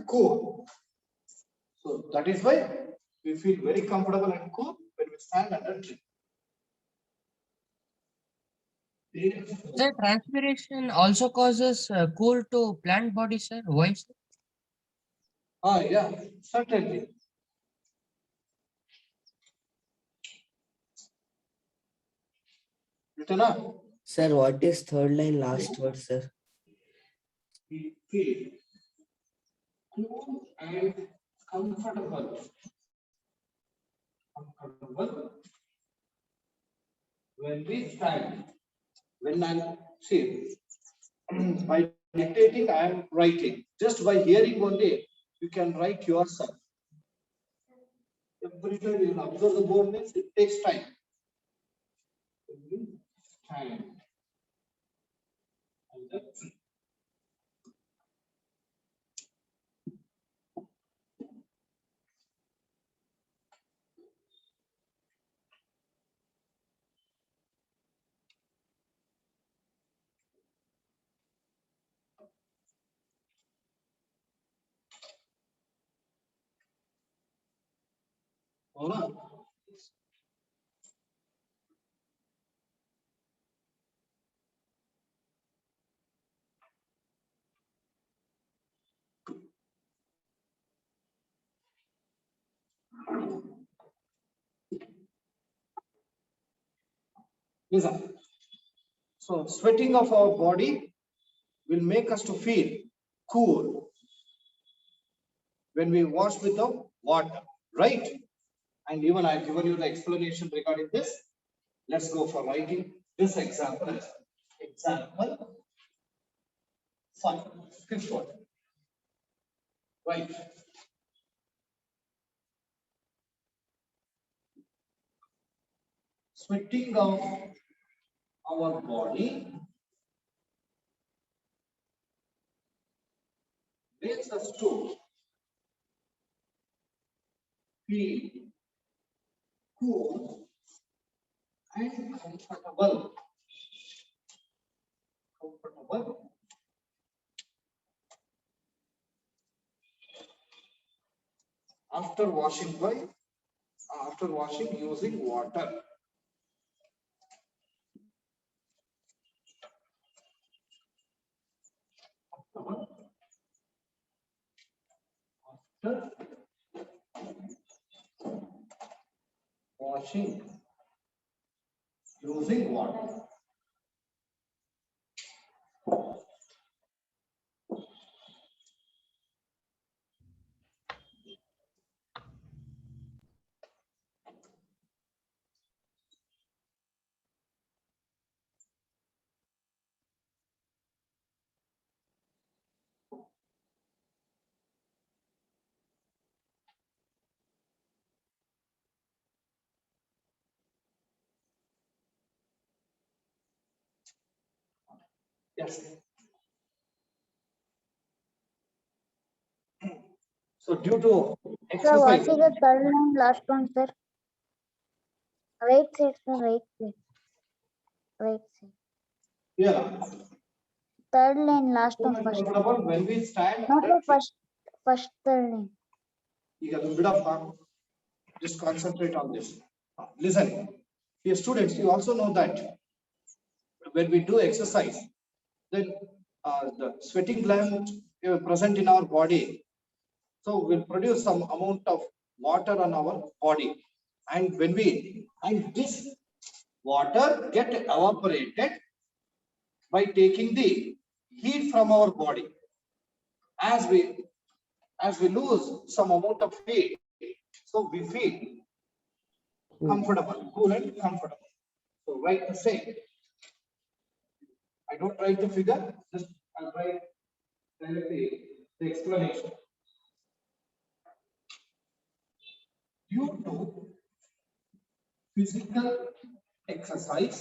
cool. So that is why we feel very comfortable and cool when we stand under tree. Sir, transpiration also causes cool to plant body, sir. Why, sir? Yeah, certainly. Written up. Sir, what is third line last word, sir? We feel cool and comfortable. When we stand. When I'm see by dictating, I am writing. Just by hearing only, you can write yourself. Every time you observe the board means it takes time. అవునా? Listen. So sweating of our body will make us to feel cool when we wash with the water, right? And even I've given you the explanation regarding this. Let's go for writing this example. Example 5, fifth one. Right. Sweating of our body makes us to feel cool and comfortable. After washing using water. After washing using water. Yes. So due to Sir, what is exercise. the third line last one, sir? Right side, sir, right side. Right side. Yeah. Third line last Cool one and first. comfortable when we stand No, under sir, first third line. You have a bit of fun. Just concentrate on this. Listen, dear students, you also know that when we do exercise, then the sweating gland present in our body, so will produce some amount of water on our body, and and this water get evaporated by taking the heat from our body. As we lose some amount of heat, so we feel comfortable, cool and comfortable. So write the same. I don't write the figure, just I'll write directly the explanation. Due to physical exercise,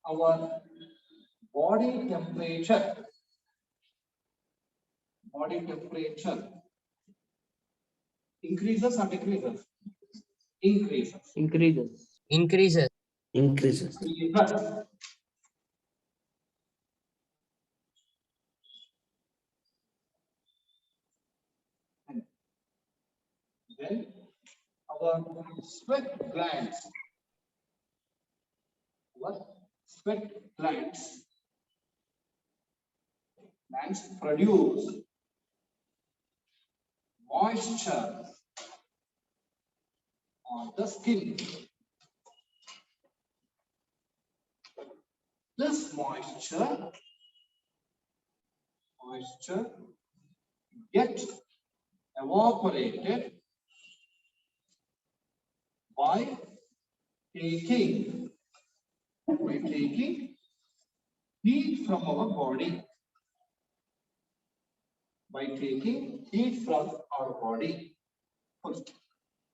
our body temperature increases or decreases? Increases. Increases. Increases. Increases. Then our sweat glands, produce moisture on the skin. This moisture gets evaporated by taking heat from our body.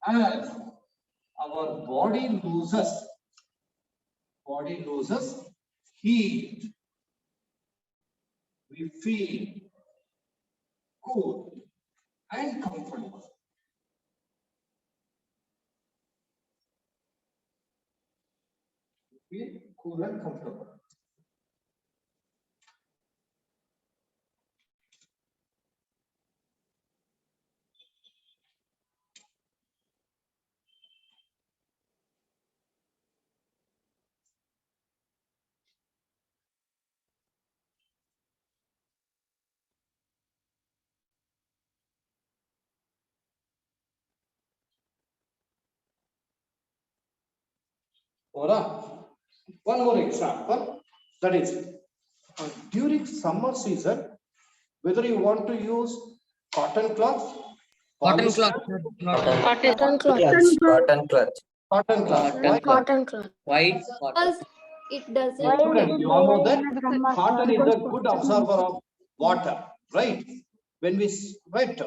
As our body loses heat, we feel cool and comfortable. Feel cool and comfortable. Or one more example, that is during summer season, whether you want to use cotton cloth, Cotton polyester, cloth, sir. Cotton cloth. Cotton cloth. cotton cloth. Cotton Why? Cotton cloth. White cotton. Because it doesn't. Why Students, is you all know that it summer? cotton is a good absorber of water, right? When we sweat,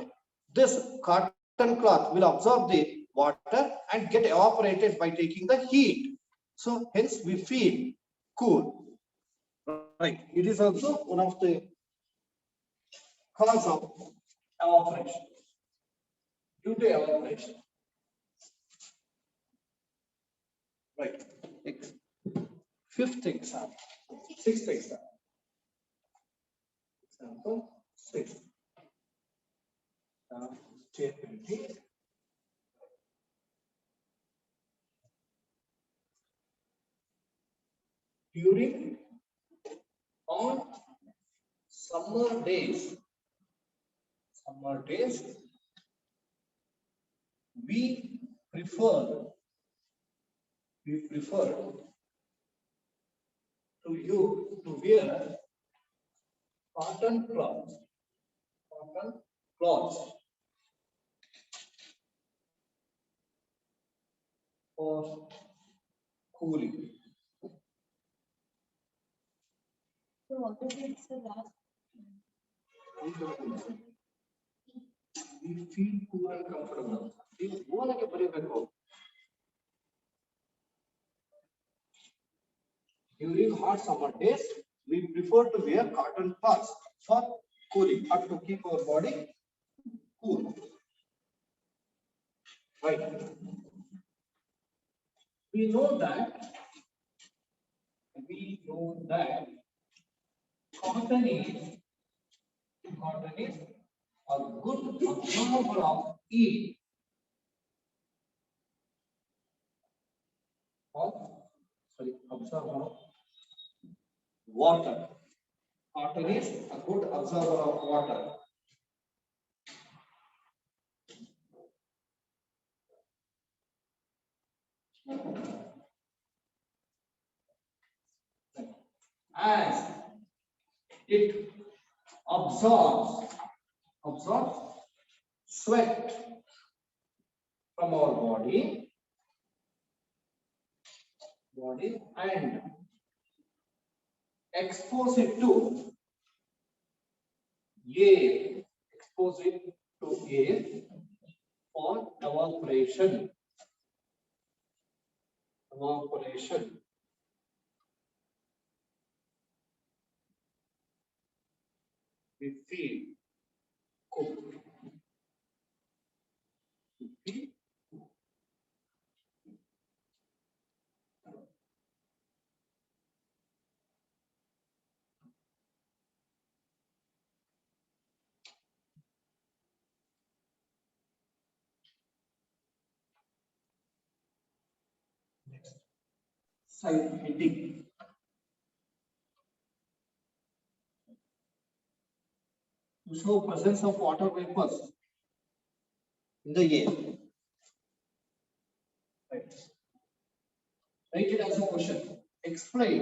this cotton cloth will absorb the water and get evaporated by taking the heat. So hence we feel cool, right? It is also one of the cause of evaporation, due to evaporation. Right. Fifth example, sixth example. Example 6. Statement. During on summer days, we prefer to wear cotton cloths for cooling. We feel cool and comfortable. ನೀವು ಓನಕ್ಕೆ ಬರೀಬೇಕು. During hot summer days, we prefer to wear cotton cloths for cooling, or to keep our body cool. Right. We know that cotton is a good absorber of heat. Absorber of water. Cotton is a good absorber of water. As it absorbs sweat from our body and expose it to air, for evaporation. We feel cool. Side heading. To show presence of water vapors in the air. Right. Write it as a question. Explain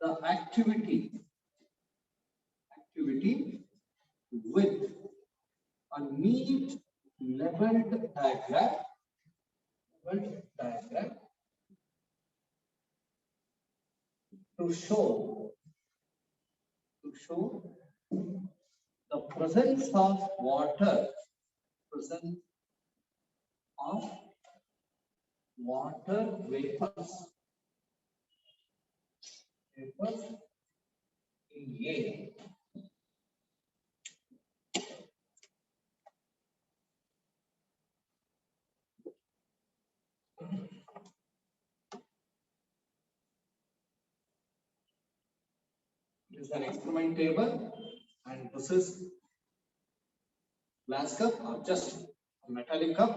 the activity with a neat leveled diagram to show the presence of water vapors in air. It is an experiment table, and this is glass cup or just a metallic cup.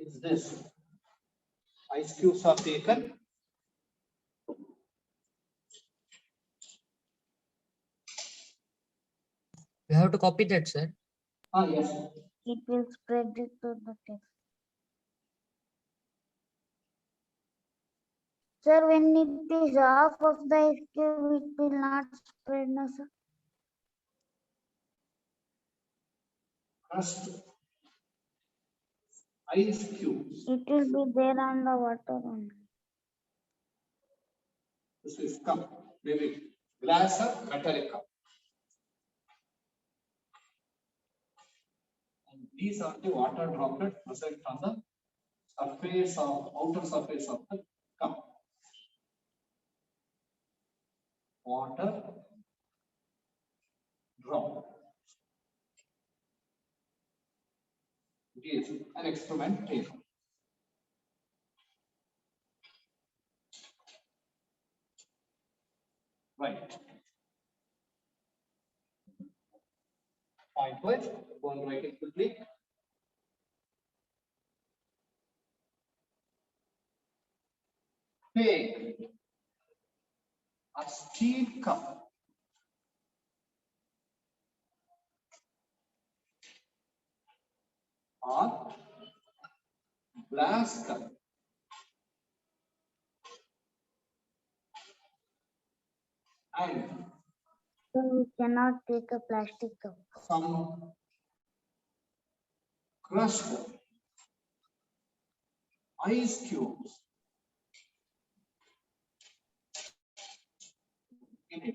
Is this ice cubes are taken. You have to copy that, sir. Yes. It will spread it to the text. Sir, when it is half of the ice cube, it will not spread, no, sir. Crushed ice cubes. It will be there on the water only. This is cup, maybe glass or metallic cup. And these are the water droplets present on the surface of outer surface of the cup. Water drop. It is an experiment taken. Right. Point wise, go and write it quickly. Take a steel cup or glass cup and So we cannot take a plastic cup. some crushed ice cubes in it.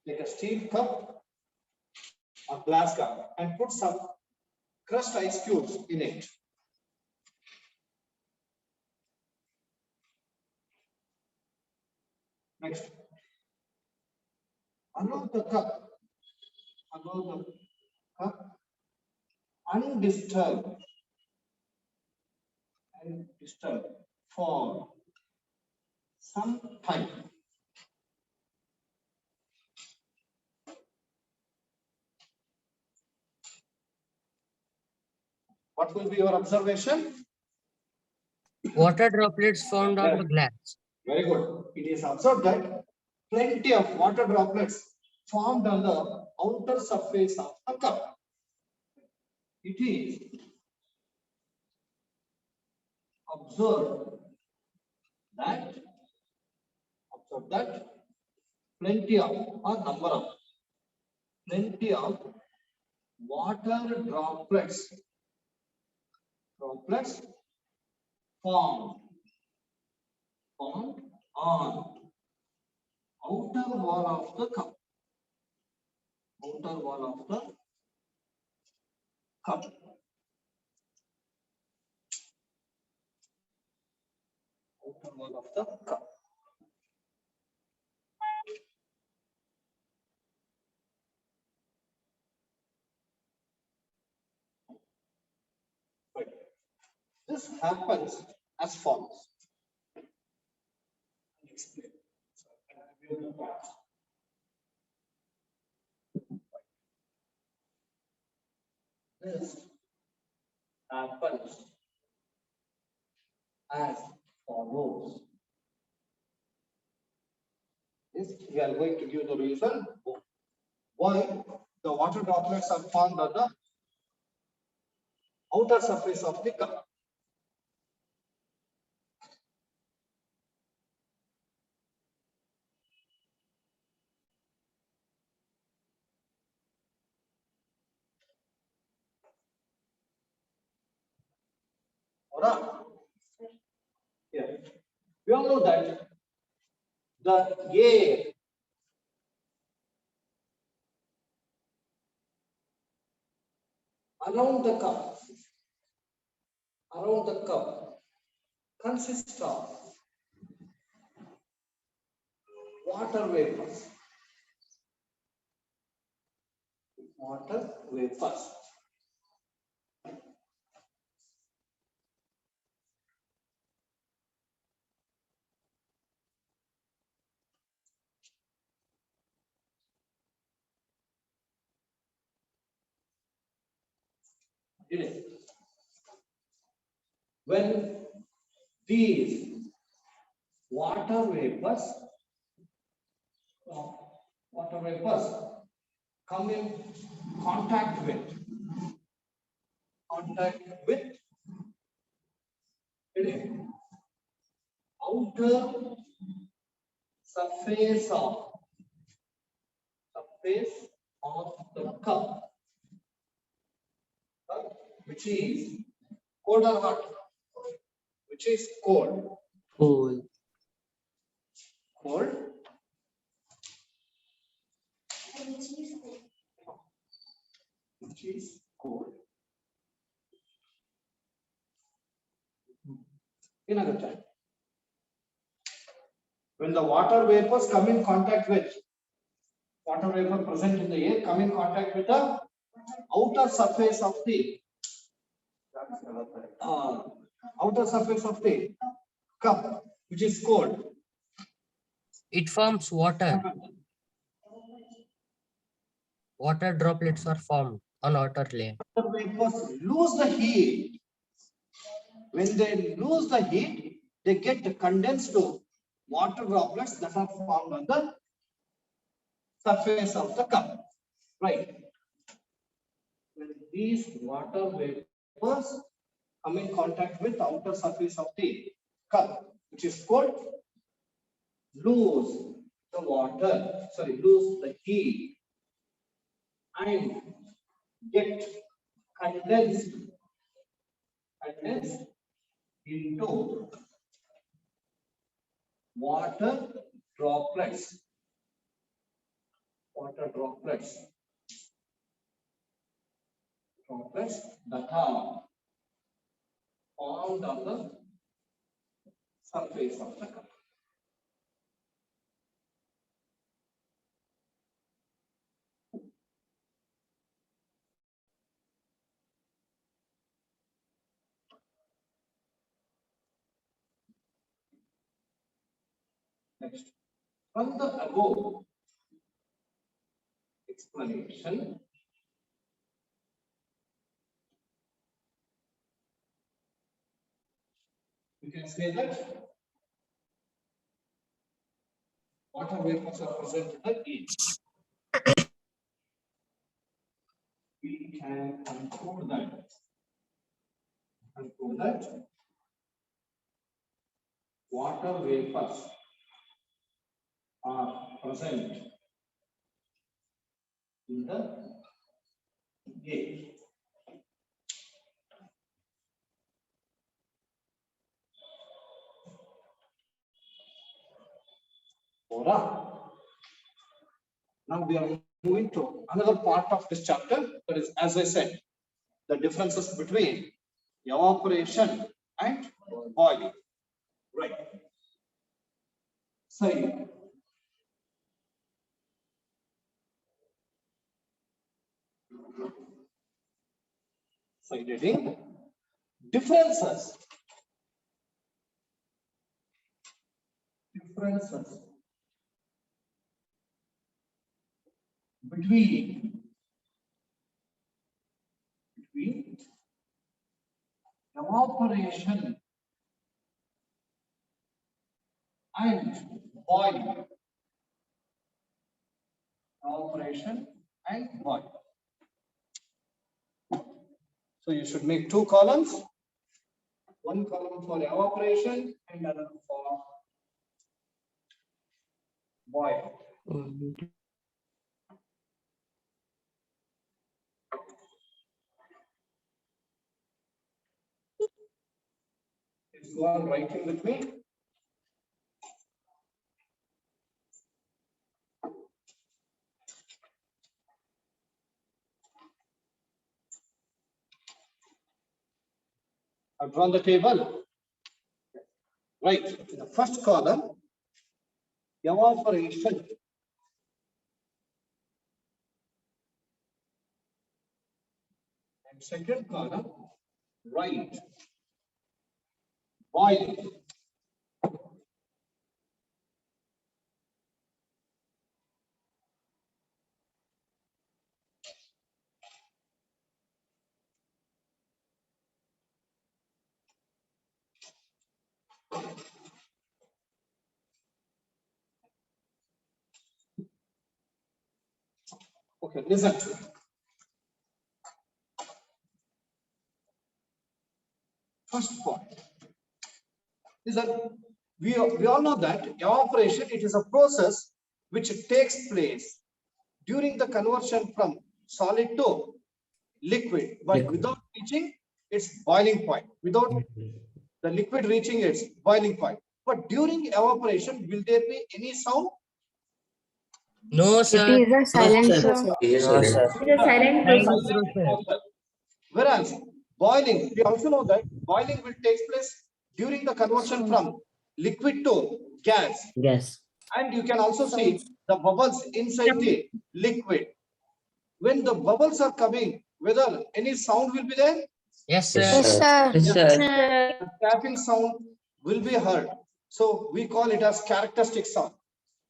Take a steel cup or glass cup and put some crushed ice cubes in it. Next. Allow the cup undisturbed for some time. What will be your observation? Water droplets found on Yeah. the glass. Very good. It is observed that plenty of water droplets formed on the outer surface of the cup. It is observed that plenty of or number of plenty of water droplets formed on outer wall of the cup. Outer wall of the cup. Outer wall of the cup. Right. This happens as follows. Explain. This happens as follows. Yes, we are going to give the reason why the water droplets are formed on the outer surface of the cup. Alright. Yeah. We all know that the air around the cup consists of water vapors. Water vapors. When these water vapors water vapors come in contact with it, outer surface of the cup, which is cold or hot, which is cold, Cool. cold, which is cold. Another time. When the water vapors come in contact with water vapor present in the air, come in contact with the outer surface of the cup, which is cold. It forms water. Water droplets are formed on outer layer. Water vapors lose the heat. When they lose the heat, they get condensed to water droplets that are formed on the surface of the cup. Right. When these water vapors come in contact with the outer surface of the cup, which is cold, lose the heat and get condensed into water droplets that are formed on the surface of the cup. Next, from the above explanation, you can say that water vapors are present in the air. We can conclude that water vapors are present in the air. Now we are moving to another part of this chapter, that is, as I said, the differences between evaporation and boiling. Right. So citing differences between evaporation and boiling. Evaporation and boiling. So you should make two columns. One column for evaporation and another for boiling. Please go on writing with me. I've drawn the table. Right. In the first column, evaporation. And second column, right. Boiling. Okay, listen to it. First point is that we all know that evaporation, it is a process which takes place during the conversion from solid to liquid, but without reaching its boiling point, without the liquid reaching its boiling point. But during evaporation, will there be any sound? No, sir. It is a silent sir. process. No, sir. It is a silent process. Sir. Whereas boiling, we also know that boiling will take place during the conversion from liquid to gas. Yes. And you can also see the bubbles inside the liquid. When the bubbles are coming, whether any sound will be there, Yes, sir. Yes, sir. Yes, sir. the tapping sound will be heard. So we call it as characteristic sound.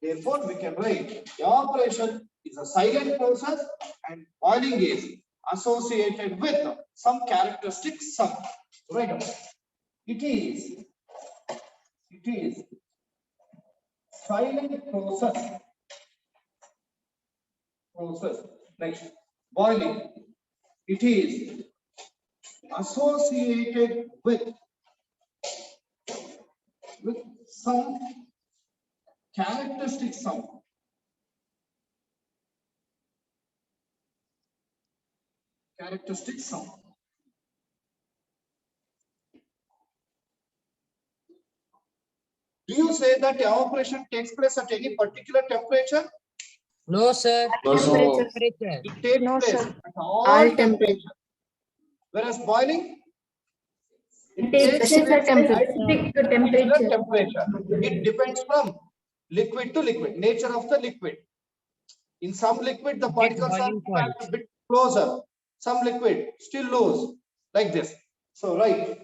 Therefore, we can write evaporation is a silent process and boiling is associated with some characteristic sound. Right. It is silent process. Next, boiling. It is associated with some characteristic sound. Characteristic sound. Do you say that evaporation takes place at any particular temperature? No, sir. No, sir. Temperature. It takes No, place sir. at all All temperatures. Whereas boiling, it takes takes place at place at specific particular temperature. temperature. It depends from liquid to liquid, nature of the liquid. In some liquid, the particles are boiling point. packed a bit closer. Some liquid still loose, like this. So, right.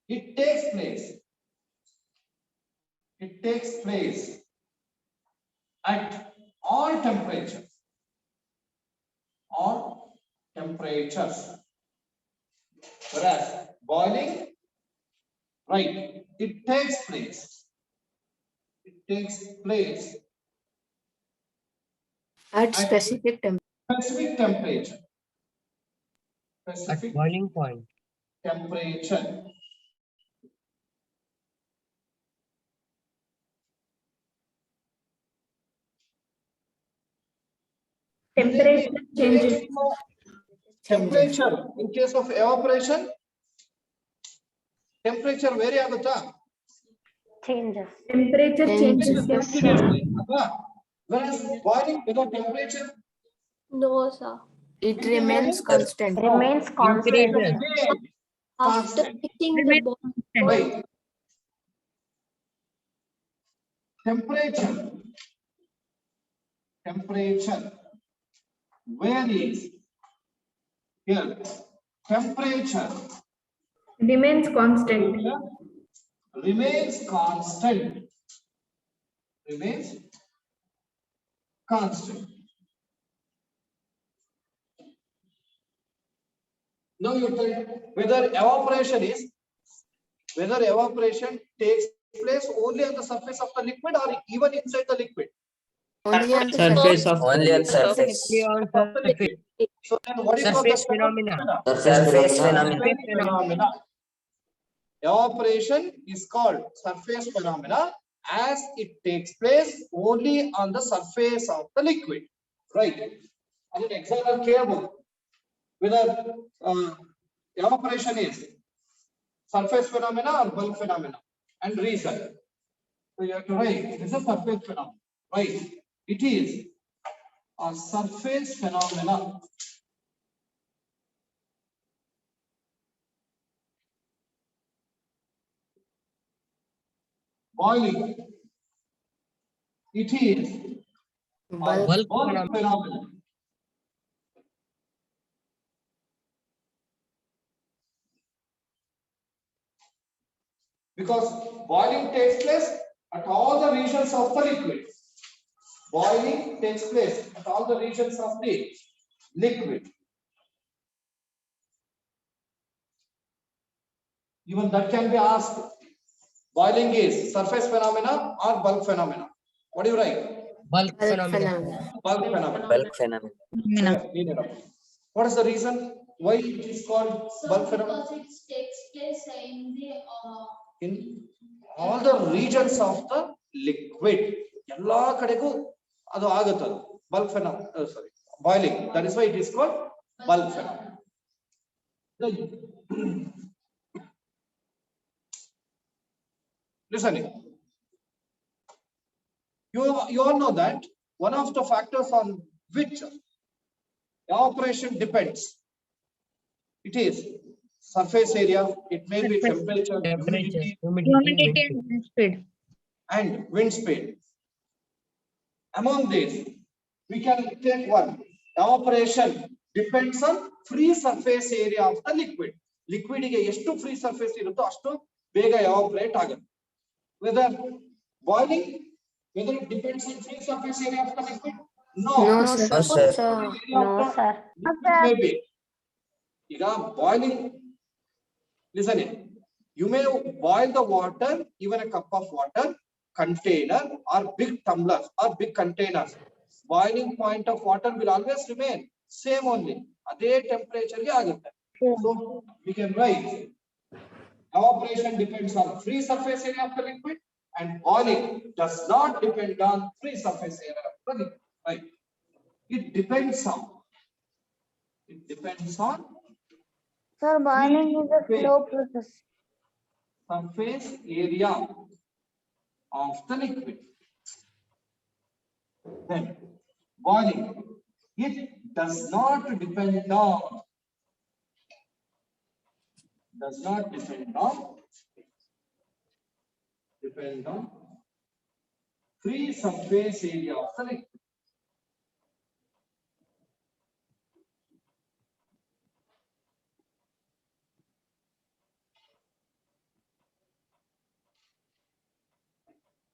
It takes place. It takes place at all temperatures. All temperatures. Whereas boiling, right, it takes place. It takes place At specific specific temperature. At Specific boiling point. temperature. temperature changes. Temperature in case of evaporation, temperature vary agutta. Changes. Temperature changes. Continuously. Whereas boiling without temperature, No, sir. It remains constant. Remains constant. Increases. After Constant. reaching the boiling point, Right. Temperature varies. Here, temperature Remains constant. remains constant. Remains constant. Now you tell whether evaporation takes place only on the surface of the liquid or even inside the liquid. Only on the Surface of Only on the surface. On Of the liquid. So then what is called the surface phenomena. Surface phenomena. Surface phenomena. Evaporation is called surface phenomena as it takes place only on the surface of the liquid. Right. And an example cable, whether evaporation is surface phenomena or bulk phenomena, and reason. So you have to write it is a surface phenomena. Right. It is a surface phenomena. Boiling. It is a bulk. Bulk bulk phenomena. phenomenon. Because boiling takes place at all the regions of the liquid. Boiling takes place at all the regions of the liquid. Even that can be asked. Boiling is surface phenomena or bulk phenomena. What do you write? Bulk Bulk phenomena. phenomena. bulk phenomenon. Bulk phenomenon. What is the reason why it is called bulk phenomenon? Because it takes place in the In all the regions of the liquid, ಎಲ್ಲಾ ಕಡೆಗೂ ಅದು ಆಗುತ್ತದೆ. Bulk phenomenon, sorry, boiling. That is why it is called bulk phenomenon. Listen, you all know that one of the factors on which evaporation depends, it is surface area, it may be temperature, humidity, Humidity and wind speed. and wind speed. Among these, we can take one. Evaporation depends on free surface area of the liquid. Liquid ಗೆ ಎಷ್ಟು free surface ಇರುತ್ತೋ ಅಷ್ಟು ಬೇಗ evaporate ಆಗುತ್ತೆ. Whether boiling, whether it depends on free surface area of the liquid? No. No, sir. No, sir. No, sir. Maybe. ಈಗ boiling, listen, you may boil the water, even a cup of water, container or big tumblers or big containers. Boiling point of water will always remain same only. Adhe temperature ge agutte. So we can write evaporation depends on free surface area of the liquid and boiling does not depend on free surface area of the liquid. Right? It depends on. Sir, boiling is a slow process. Surface area of the liquid. Then boiling, it does not depend on free surface area of the liquid.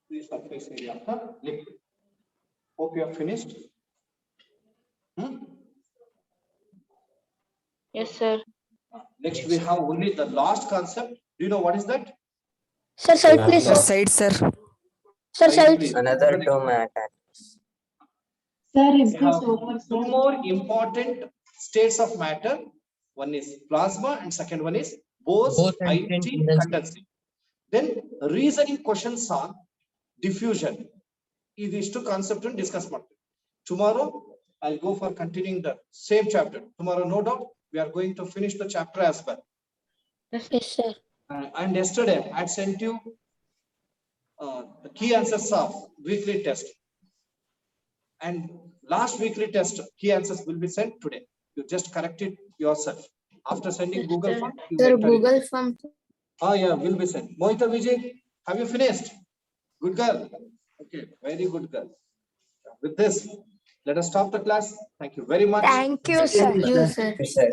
Free surface area of the liquid. Hope you have finished. Yes, sir. Next, we have only the last concept. Do you know what is that? Sir, side please. Sir, Sir, sir. sir, side. Please. Another two matter. We have two more important states of matter. One is plasma and second one is Bose-Einstein condensate. Then reasoning questions on diffusion. These two concepts and discuss. Tomorrow I'll go for continuing the same chapter. Tomorrow, no doubt, we are going to finish the chapter as well. Yes, sir. And yesterday I sent you the key answers of weekly test. And last weekly test key answers will be sent today. You just correct it yourself. After sending Google form, you Sir, enter it. Google form. Oh yeah, will be sent. Mohita Vijay, have you finished? Good girl. Okay, very good girl. With this, let us stop the class. Thank you very much. Thank you, sir. Sir.